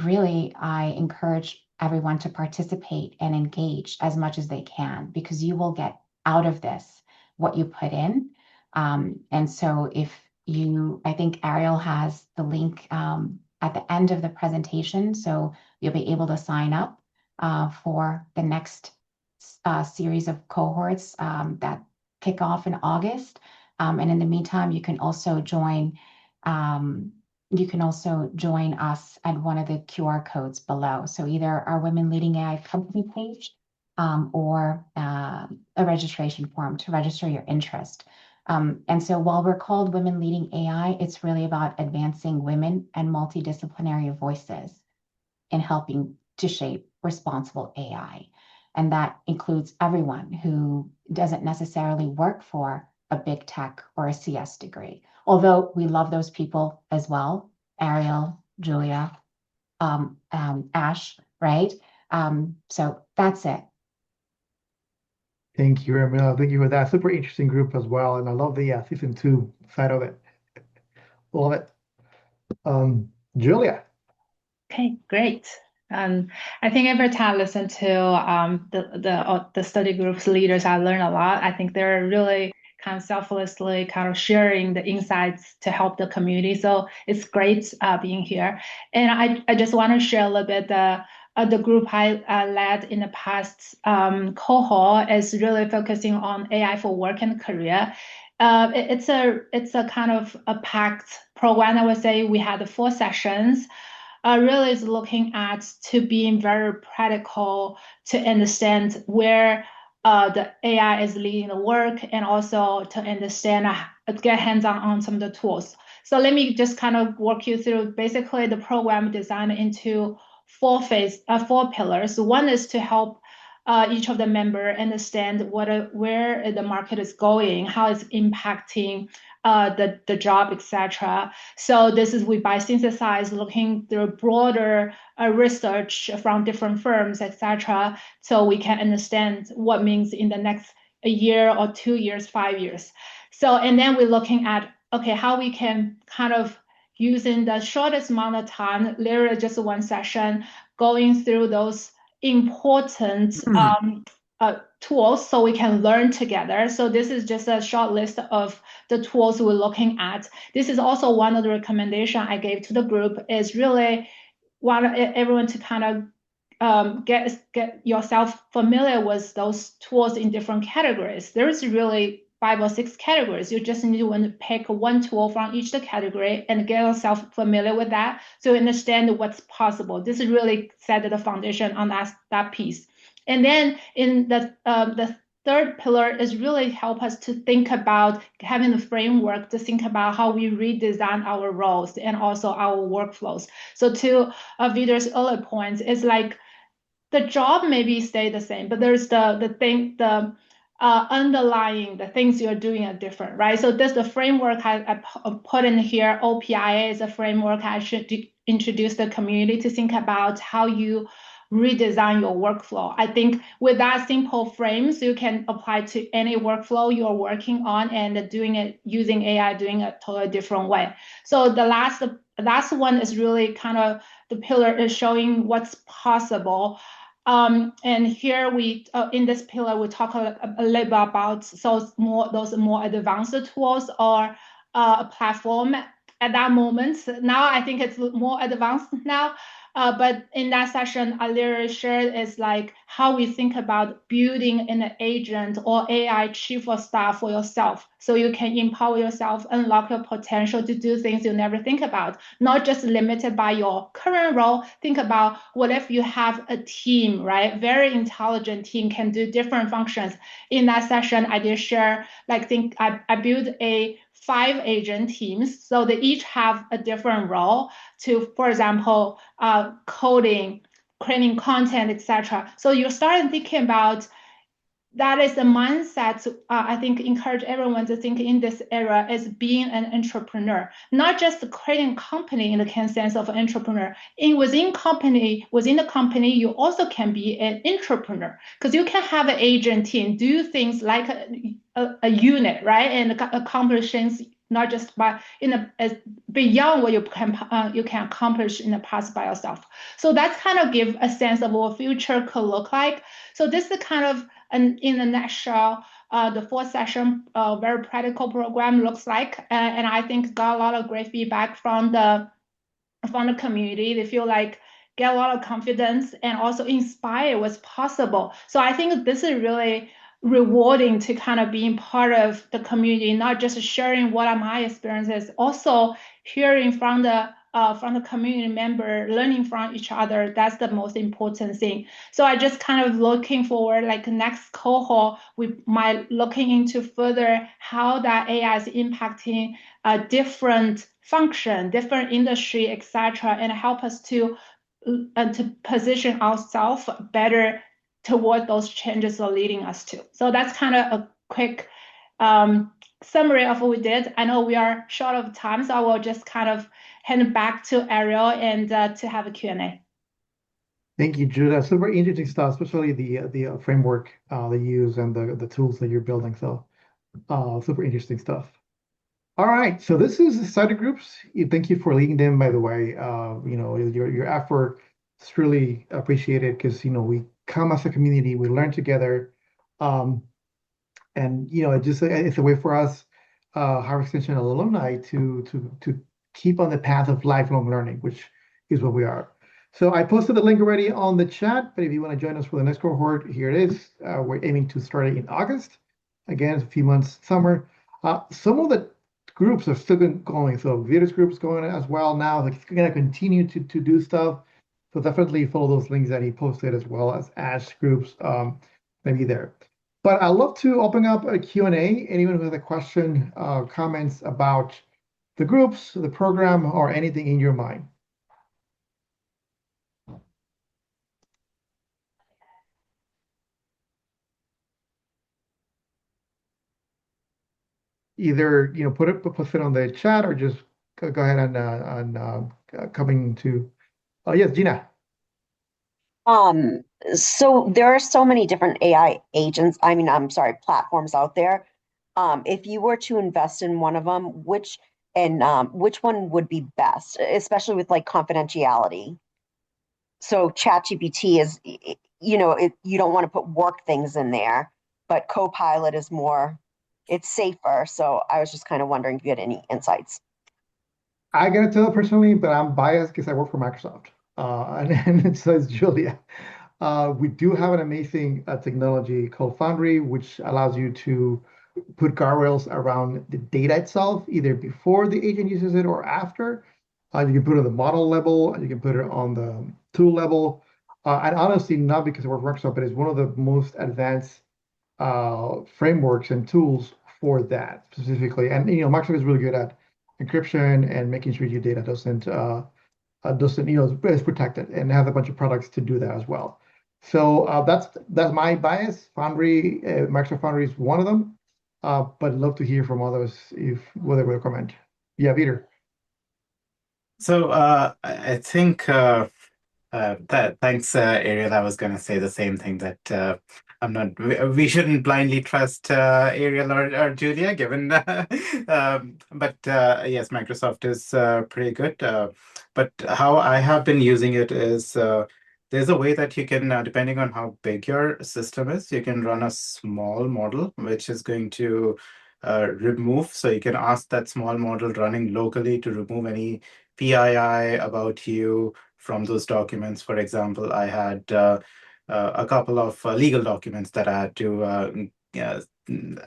really, I encourage everyone to participate and engage as much as they can, because you will get out of this what you put in. And so I think Ariel has the link at the end of the presentation, so you'll be able to sign up for the next series of cohorts that kick off in August. And in the meantime, you can also join us at one of the QR codes below. So either our Women Leading AI company page or a registration form to register your interest. And so while we're called Women Leading AI, it's really about advancing women and multidisciplinary voices in helping to shape responsible AI. And that includes everyone who doesn't necessarily work for a big tech or a CS degree, although we love those people as well, Ariel, Julia, Ash, right? So that's it. Thank you, Ramil. Thank you for that. Super interesting group as well. And I love the season 2 side of it. Love it. Julia. Okay, great. I think every time I listen to the study group's leaders, I learn a lot. I think they're really kind of selflessly kind of sharing the insights to help the community. So it's great being here. And I just want to share a little bit the group I led in the past cohort is really focusing on AI for work and career. It's a kind of a packed program. I would say we had 4 sessions. Really is looking at to being very practical to understand where the AI is leading the work, and also to understand, get hands-on on some of the tools. So let me just kind of walk you through basically the program designed into 4 pillars. One is to help each of the member understand where the market is going, how it's impacting the job, etc. So this is we by synthesize looking through broader research from different firms, etc. So we can understand what means in the next a year or 2 years, 5 years. So and then we're looking at how we can kind of using the shortest amount of time, literally just 1 session, going through those important tools so we can learn together. So this is just a short list of the tools we're looking at. This is also one of the recommendations I gave to the group, is really want everyone to kind of get yourself familiar with those tools in different categories. There is really 5 or 6 categories. You just need to pick 1 tool from each category and get yourself familiar with that, so you understand what's possible. This is really set the foundation on that piece. And then in the 3rd pillar is really help us to think about having the framework to think about how we redesign our roles and also our workflows. So to Vidar's earlier points, it's like the job maybe stay the same, but there's the underlying the things you're doing are different, right? So this the framework I put in here. OPIA is a framework I should introduce the community to think about how you redesign your workflow. I think with that simple frames, you can apply to any workflow you're working on, and doing it using AI, doing it a totally different way. So the last one is really kind of the pillar is showing what's possible. And here we in this pillar we talk a little bit about those more advanced tools or a platform at that moment. Now I think it's more advanced now. But in that session, I literally shared is like how we think about building an agent or AI chief of staff for yourself, so you can empower yourself, unlock your potential to do things you never think about, not just limited by your current role. Think about what if you have a team, right? Very intelligent team can do different functions. In that session, I did share, like, I built a 5 agent teams, so they each have a different role to, for example, coding, creating content, etc. So you start thinking about that is the mindset. I think encourage everyone to think in this era as being an entrepreneur, not just creating a company in the sense of an entrepreneur. Within the company, you also can be an entrepreneur, because you can have an agent team do things like a unit, right, and accomplish things not just by beyond what you can accomplish in the past by yourself. So that's kind of give a sense of what future could look like. So this is kind of in a nutshell, the 4th session, very practical program looks like, and I think got a lot of great feedback from the community. They feel like get a lot of confidence and also inspire what's possible. So I think this is really rewarding to kind of being part of the community, not just sharing what are my experiences, also hearing from the community member, learning from each other. That's the most important thing. So I just kind of looking forward, like next cohort, we might looking into further how that AI is impacting different function, different industry, etc., and help us to position ourselves better toward those changes are leading us to. So that's kind of a quick summary of what we did. I know we are short of time, so I will just kind of hand it back to Ariel and to have a Q&A. Thank you, Judah. Super interesting stuff, especially the framework they use and the tools that you're building. So super interesting stuff. All right, so this is the study groups. Thank you for leading them, by the way. Your effort is really appreciated because we come as a community, we learn together, and it's a way for us, Harvard Extension alumni, to keep on the path of lifelong learning, which is what we are. So I posted the link already on the chat, but if you want to join us for the next cohort, here it is. We're aiming to start it in August. Again, it's a few months summer. Some of the groups are still going. So Vita's group is going as well now. It's going to continue to do stuff. So definitely follow those links that he posted, as well as Ash groups, maybe there. But I'd love to open up a Q&A. Anyone who has a question, comments about the groups, the program, or anything in your mind. Either post it on the chat, or just go ahead and coming to. Oh yes, Gina. So there are so many different AI agents. I'm sorry, platforms out there. If you were to invest in one of them, which one would be best, especially with like confidentiality? So ChatGPT is, you don't want to put work things in there, but Copilot is more, it's safer. So I was just kind of wondering if you had any insights. I gotta tell personally, but I'm biased because I work for Microsoft, and so is Julia. We do have an amazing technology called Foundry, which allows you to put guardrails around the data itself, either before the agent uses it or after. You can put it on the model level, and you can put it on the tool level. And honestly, not because I work for Microsoft, but it's one of the most advanced frameworks and tools for that specifically. And Microsoft is really good at encryption and making sure your data doesn't is protected, and have a bunch of products to do that as well. So that's my bias. Foundry, Microsoft Foundry is one of them, but love to hear from others what they recommend. Yeah, Peter. So I think thanks, Ariel. I was going to say the same thing, that we shouldn't blindly trust Ariel or Julia, given, but yes, Microsoft is pretty good. But how I have been using it is there's a way that you can, depending on how big your system is, you can run a small model, which is going to remove. So you can ask that small model running locally to remove any PII about you from those documents. For example, I had a couple of legal documents that I had to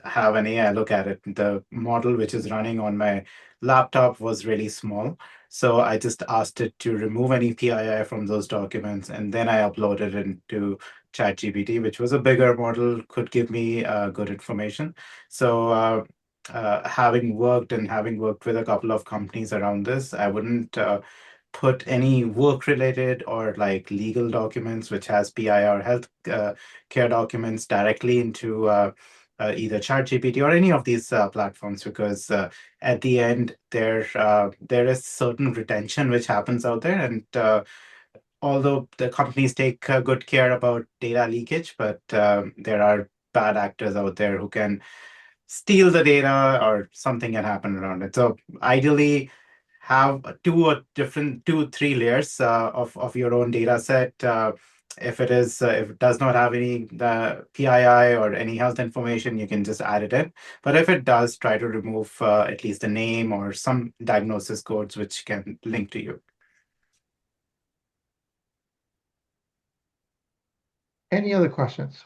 have an AI look at it. The model which is running on my laptop was really small. So I just asked it to remove any PII from those documents, and then I uploaded it into ChatGPT, which was a bigger model, could give me good information. So having worked with a couple of companies around this, I wouldn't put any work-related or like legal documents, which has PI or health care documents, directly into either ChatGPT or any of these platforms, because at the end there is certain retention which happens out there, and although the companies take good care about data leakage, but there are bad actors out there who can steal the data or something can happen around it. So ideally, have two, 3 layers of your own data set. If it does not have any PII or any health information, you can just add it in. But if it does, try to remove at least the name or some diagnosis codes which can link to you. Any other questions?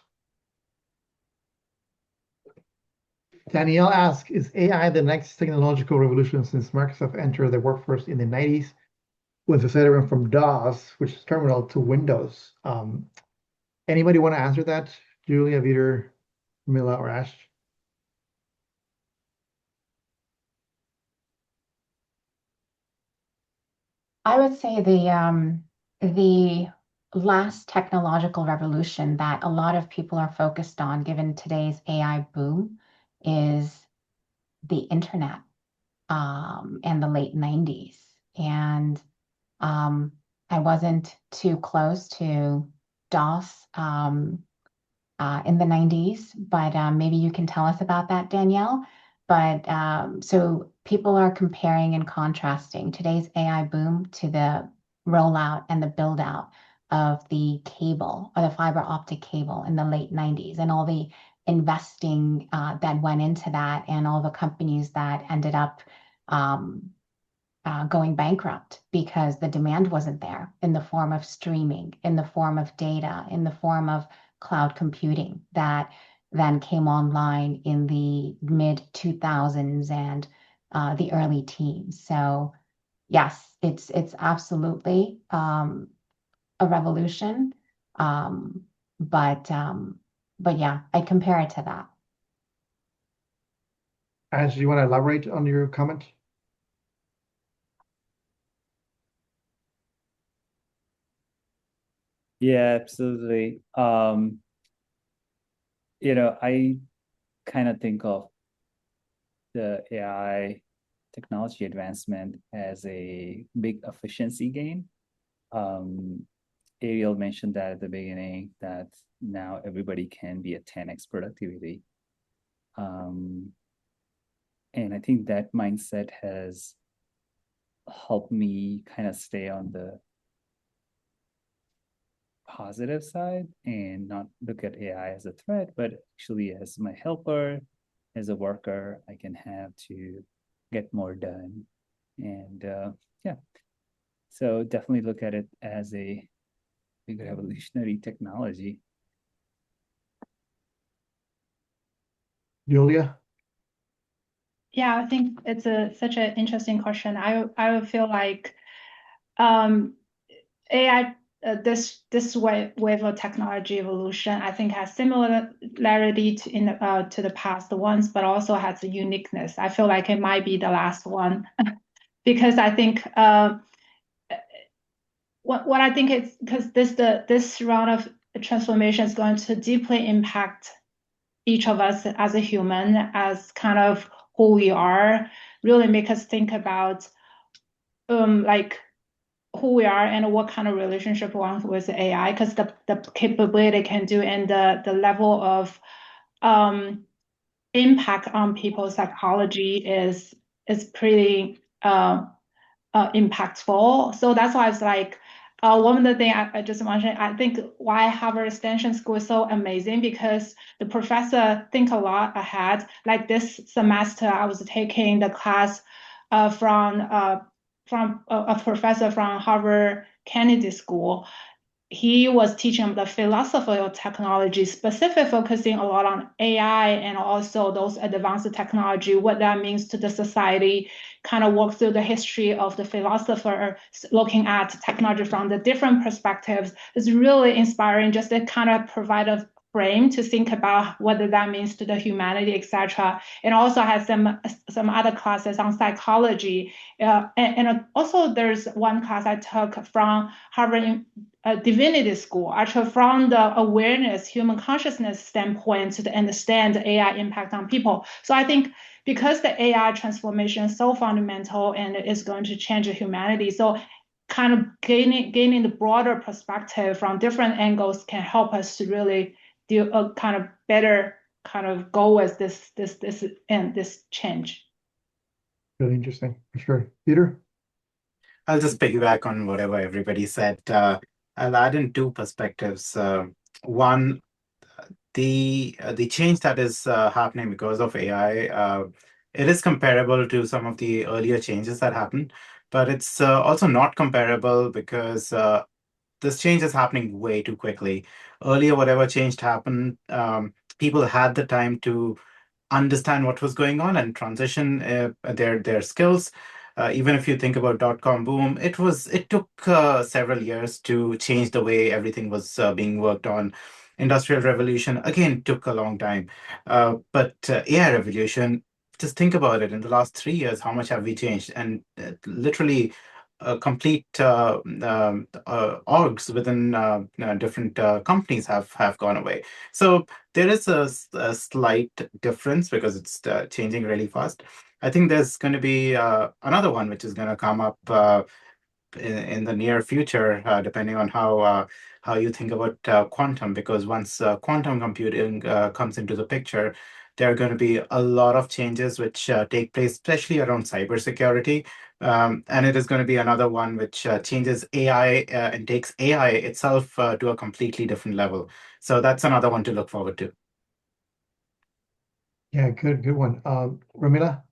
Danielle asks, is AI the next technological revolution since Microsoft entered the workforce in the 90s with the settlement from DOS, which is terminal, to Windows? Anybody want to answer that? Julia, Vitor, Mila, or Ash? I would say the last technological revolution that a lot of people are focused on, given today's AI boom, is the internet and the late 90s. And I wasn't too close to DOS in the 90s, but maybe you can tell us about that, Danielle. But so people are comparing and contrasting today's AI boom to the rollout and the build out of the cable or the fiber optic cable in the late 90s and all the investing that went into that and all the companies that ended up going bankrupt because the demand wasn't there in the form of streaming, in the form of data, in the form of cloud computing that then came online in the mid 2000s and the early teens. So yes, it's absolutely a revolution, but yeah, I compare it to that. Ash, do you want to elaborate on your comment? Yeah, absolutely. I kind of think of the AI technology advancement as a big efficiency gain. Ariel mentioned that at the beginning, that now everybody can be at 10x productivity. And I think that mindset has helped me kind of stay on the positive side and not look at AI as a threat, but actually as my helper, as a worker, I can have to get more done. And yeah, so definitely look at it as a big revolutionary technology. Julia? Yeah, I think it's such an interesting question. I would feel like AI, this wave of technology evolution, I think has similarity to the past ones, but also has a uniqueness. I feel like it might be the last one because I think what I think is because this round of transformation is going to deeply impact each of us as a human, as kind of who we are, really make us think about like who we are and what kind of relationship we want with AI, because the capability it can do and the level of impact on people's psychology is pretty impactful. So that's why it's like one of the things I just mentioned, I think why Harvard Extension School is so amazing, because the professor think a lot ahead. Like this semester, I was taking the class from a professor from Harvard Kennedy School. He was teaching the philosophy of technology, specifically focusing a lot on AI and also those advanced technology, what that means to the society, kind of walk through the history of the philosopher, looking at technology from the different perspectives. It's really inspiring just to kind of provide a frame to think about what that means to the humanity, etc. And also has some other classes on psychology. And also there's one class I took from Harvard Divinity School, actually from the awareness, human consciousness standpoint to understand the AI impact on people. So I think because the AI transformation is so fundamental and it is going to change humanity, so kind of gaining the broader perspective from different angles can help us to really do a kind of better kind of go with this change. Really interesting, for sure. Peter? I'll just piggyback on whatever everybody said. I'll add in two perspectives. One, the change that is happening because of AI, it is comparable to some of the earlier changes that happened, but it's also not comparable because this change is happening way too quickly. Earlier, whatever change happened, people had the time to understand what was going on and transition their skills. Even if you think about dot-com boom, it took several years to change the way everything was being worked on. Industrial revolution again took a long time, but AI revolution. Just think about it. In the last 3 years, how much have we changed? And literally, complete orgs within different companies have gone away. So there is a slight difference because it's changing really fast. I think there's going to be another one which is going to come up in the near future, depending on how you think about quantum, because once quantum computing comes into the picture, there are going to be a lot of changes which take place, especially around cybersecurity. And it is going to be another one which changes AI and takes AI itself to a completely different level. So that's another one to look forward to. Yeah, good one. Ramila?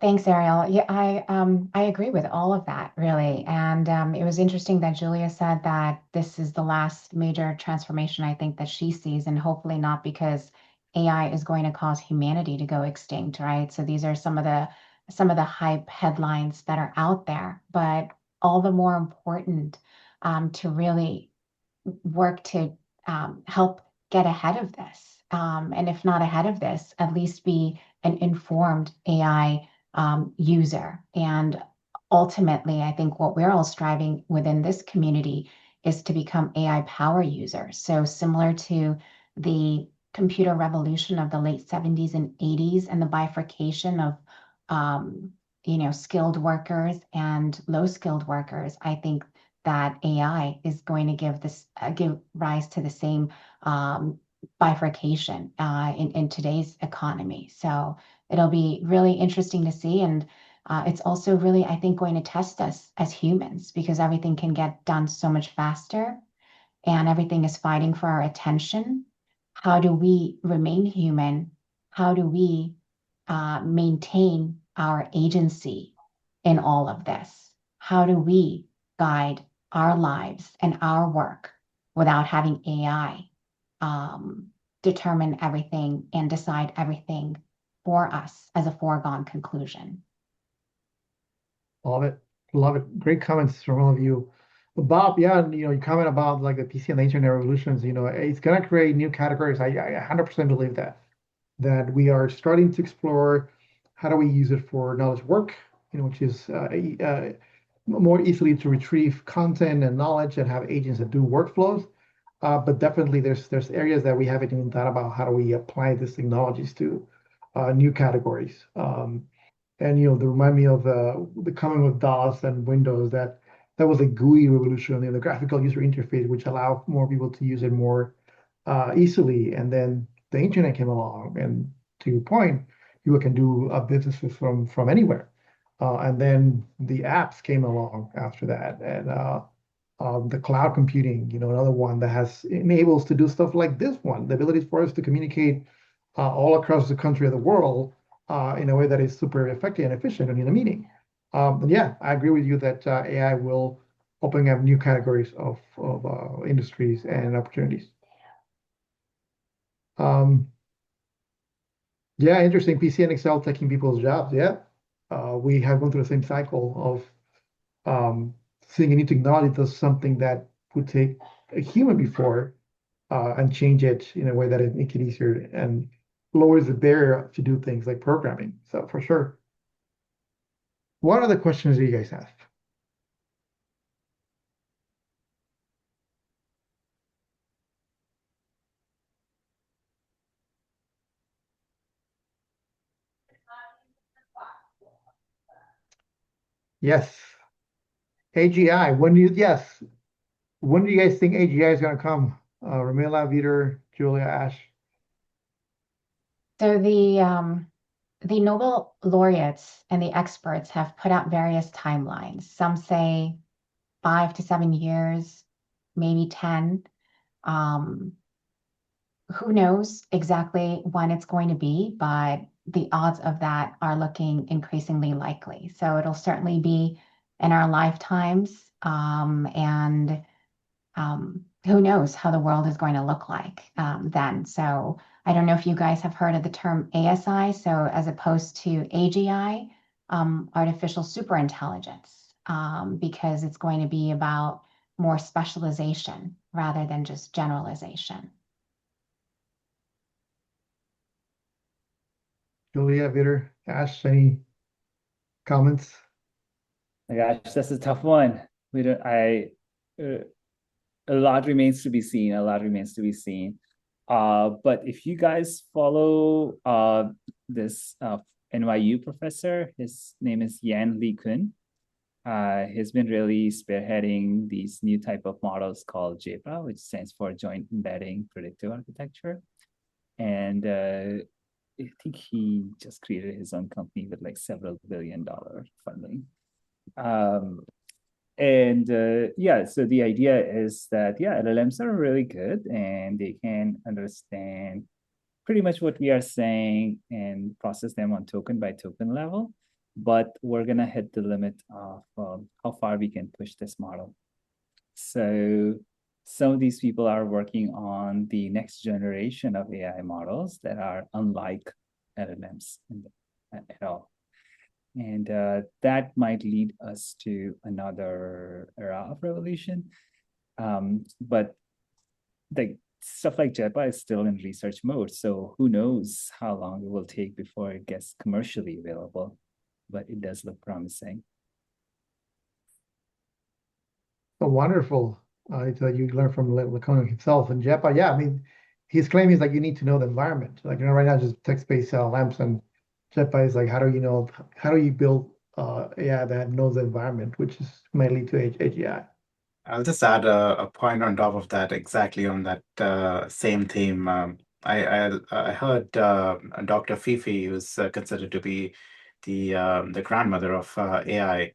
Thanks, Ariel. Yeah, I agree with all of that, really. And it was interesting that Julia said that this is the last major transformation I think that she sees, and hopefully not because AI is going to cause humanity to go extinct, right? So these are some of the hype headlines that are out there, but all the more important to really work to help get ahead of this. And if not ahead of this, at least be an informed AI user. And ultimately, I think what we're all striving within this community is to become AI power users. So similar to the computer revolution of the late 70s and 80s and the bifurcation of skilled workers and low skilled workers, I think that AI is going to give rise to the same bifurcation in today's economy. So it'll be really interesting to see. And it's also really, I think, going to test us as humans because everything can get done so much faster and everything is fighting for our attention. How do we remain human? How do we maintain our agency in all of this? How do we guide our lives and our work without having AI determine everything and decide everything for us as a foregone conclusion? Love it. Love it. Great comments from all of you. But Bob, yeah, you comment about like the PC and the internet revolutions, it's going to create new categories. I 100% believe that we are starting to explore how do we use it for knowledge work, which is more easily to retrieve content and knowledge and have agents that do workflows. But definitely there's areas that we haven't even thought about how do we apply these technologies to new categories. And they remind me of the coming of DOS and Windows. That was a GUI revolution in the graphical user interface, which allowed more people to use it more easily. And then the internet came along, and to your point, people can do businesses from anywhere. And then the apps came along after that, and the cloud computing, another one that enables to do stuff like this one, the ability for us to communicate all across the country of the world in a way that is super effective and efficient and in a meeting. And yeah, I agree with you that AI will open up new categories of industries and opportunities. Yeah, interesting. PC and Excel taking people's jobs. Yeah, we have gone through the same cycle of seeing a new technology does something that would take a human before and change it in a way that it make it easier and lowers the barrier to do things like programming. So for sure. What other questions do you guys have? Yes. AGI. When do you guys think AGI is going to come? Ramila, Vitor, Julia, Ash. So the Nobel laureates and the experts have put out various timelines. Some say 5 to 7 years, maybe 10. Who knows exactly when it's going to be, but the odds of that are looking increasingly likely. So it'll certainly be in our lifetimes. And who knows how the world is going to look like then. So I don't know if you guys have heard of the term ASI. So as opposed to AGI, artificial superintelligence, because it's going to be about more specialization rather than just generalization. Julia, Vitor, Ash, any comments? My gosh, that's a tough one. We don't. A lot remains to be seen. A lot remains to be seen. But if you guys follow this NYU professor, his name is Yan Li Kun. He's been really spearheading these new type of models called GPTs, which stands for Joint Embedding Predictive Architecture. And I think he just created his own company with like several $billion funding. Yeah, so the idea is that, yeah, LLMs are really good and they can understand pretty much what we are saying and process them on token by token level. But we're going to hit the limit of how far we can push this model. So some of these people are working on the next generation of AI models that are unlike LLMs at all. And that might lead us to another era of revolution. But the stuff like JEPA is still in research mode. So who knows how long it will take before it gets commercially available, but it does look promising. So wonderful. You learn from Laconic himself and Jepa. Yeah, I mean, his claim is like you need to know the environment. Like, right now, just text-based LLMs, and Jepa is like, how do you build AI that knows the environment, which is might lead to AGI. I'll just add a point on top of that, exactly on that same theme. I heard Dr. Fifi, who's considered to be the grandmother of AI,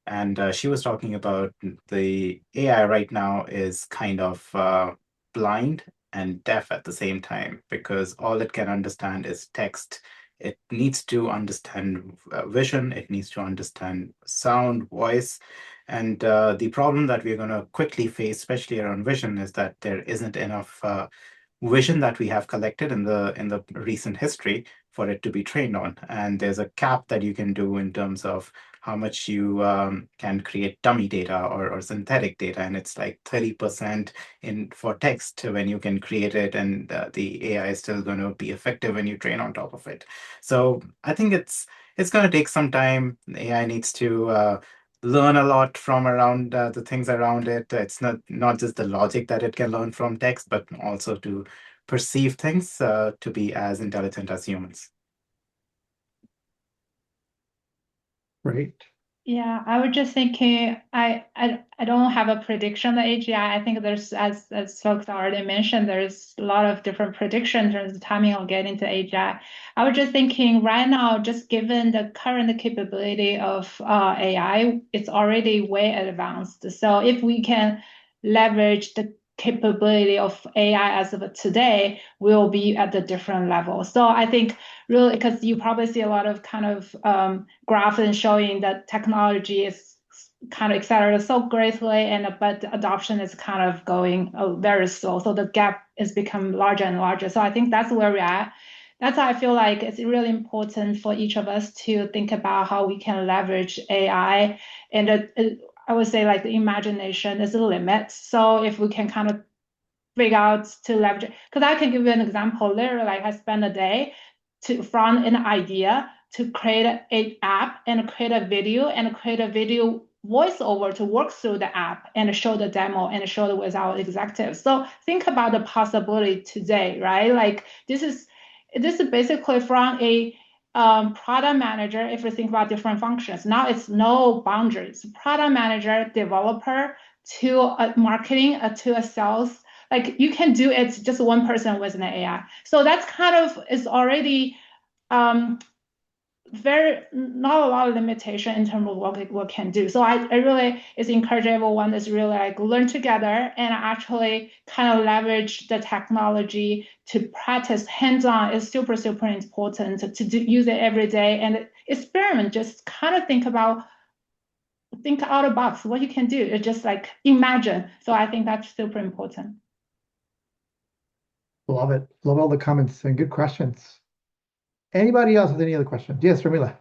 and she was talking about the AI right now is kind of blind and deaf at the same time, because all it can understand is text. It needs to understand vision. It needs to understand sound, voice. And the problem that we're going to quickly face, especially around vision, is that there isn't enough vision that we have collected in the recent history for it to be trained on. And there's a cap that you can do in terms of how much you can create dummy data or synthetic data, and it's like 30% in for text when you can create it, and the AI is still going to be effective when you train on top of it. So I think it's going to take some time. AI needs to learn a lot from around the things around it. It's not just the logic that it can learn from text, but also to perceive things to be as intelligent as humans. Great. Yeah, I was just thinking, I don't have a prediction on the AGI. I think there's, as folks already mentioned, there's a lot of different predictions in terms of timing of getting to AGI. I was just thinking right now, just given the current capability of AI, it's already way advanced. So if we can leverage the capability of AI as of today will be at a different level. So I think really, because you probably see a lot of kind of graphs and showing that technology is kind of accelerated so greatly, but the adoption is kind of going very slow. So the gap is become larger and larger. So I think that's where we're at. That's why I feel like it's really important for each of us to think about how we can leverage AI. And I would say like the imagination is a limit. So if we can kind of figure out to leverage, because I can give you an example. Literally, like I spend a day from an idea to create an app and create a video voiceover to work through the app and show the demo and show it with our executives. So think about the possibility today, right? Like this is basically from a product manager. If we think about different functions, now it's no boundaries. Product manager, developer to marketing to a sales. Like you can do it just one person with an AI. So that's kind of is already very not a lot of limitation in terms of what it can do. So I really is encourage everyone is really like learn together and actually kind of leverage the technology to practice hands-on is super, super important to use it every day and experiment, just kind of think out of the box, what you can do. It's just like imagine. So I think that's super important. Love it. Love all the comments and good questions. Anybody else with any other questions? Yes, Ramila.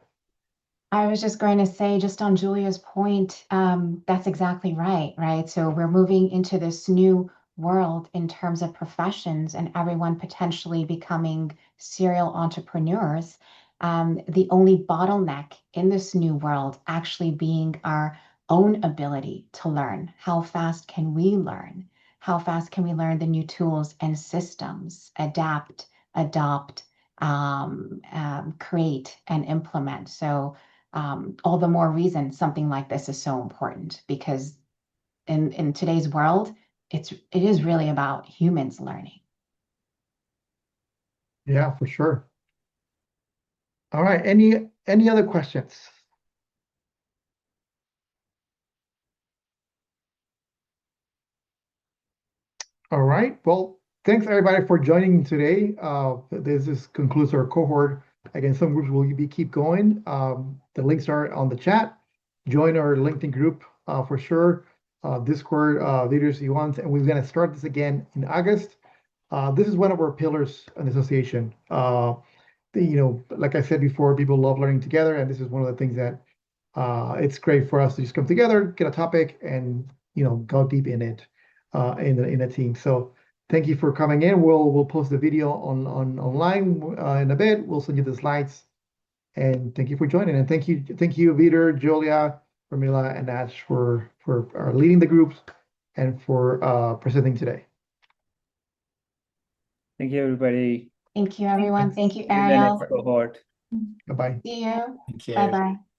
I was just going to say, just on Julia's point, that's exactly right? So we're moving into this new world in terms of professions and everyone potentially becoming serial entrepreneurs. The only bottleneck in this new world actually being our own ability to learn. How fast can we learn? How fast can we learn the new tools and systems, adapt, adopt, create, and implement? So all the more reason something like this is so important, because in today's world, it is really about humans learning. Yeah, for sure. All right. Any other questions? All right. Well, thanks everybody for joining today. This concludes our cohort. Again, some groups will keep going. The links are on the chat. Join our LinkedIn group for sure. Discord leaders you want, and we're going to start this again in August. This is one of our pillars in the association. Like I said before, people love learning together, and this is one of the things that it's great for us to just come together, get a topic, and go deep in it in a team. So thank you for coming in. We'll post the video online in a bit. We'll send you the slides, and thank you for joining. And thank you, Vitor, Julia, Ramila, and Ash for leading the groups and for presenting today. Thank you, everybody. Thank you, everyone. Thank you, See you in the next Ariel. cohort. Bye-bye. See you. Thank you. Bye-bye.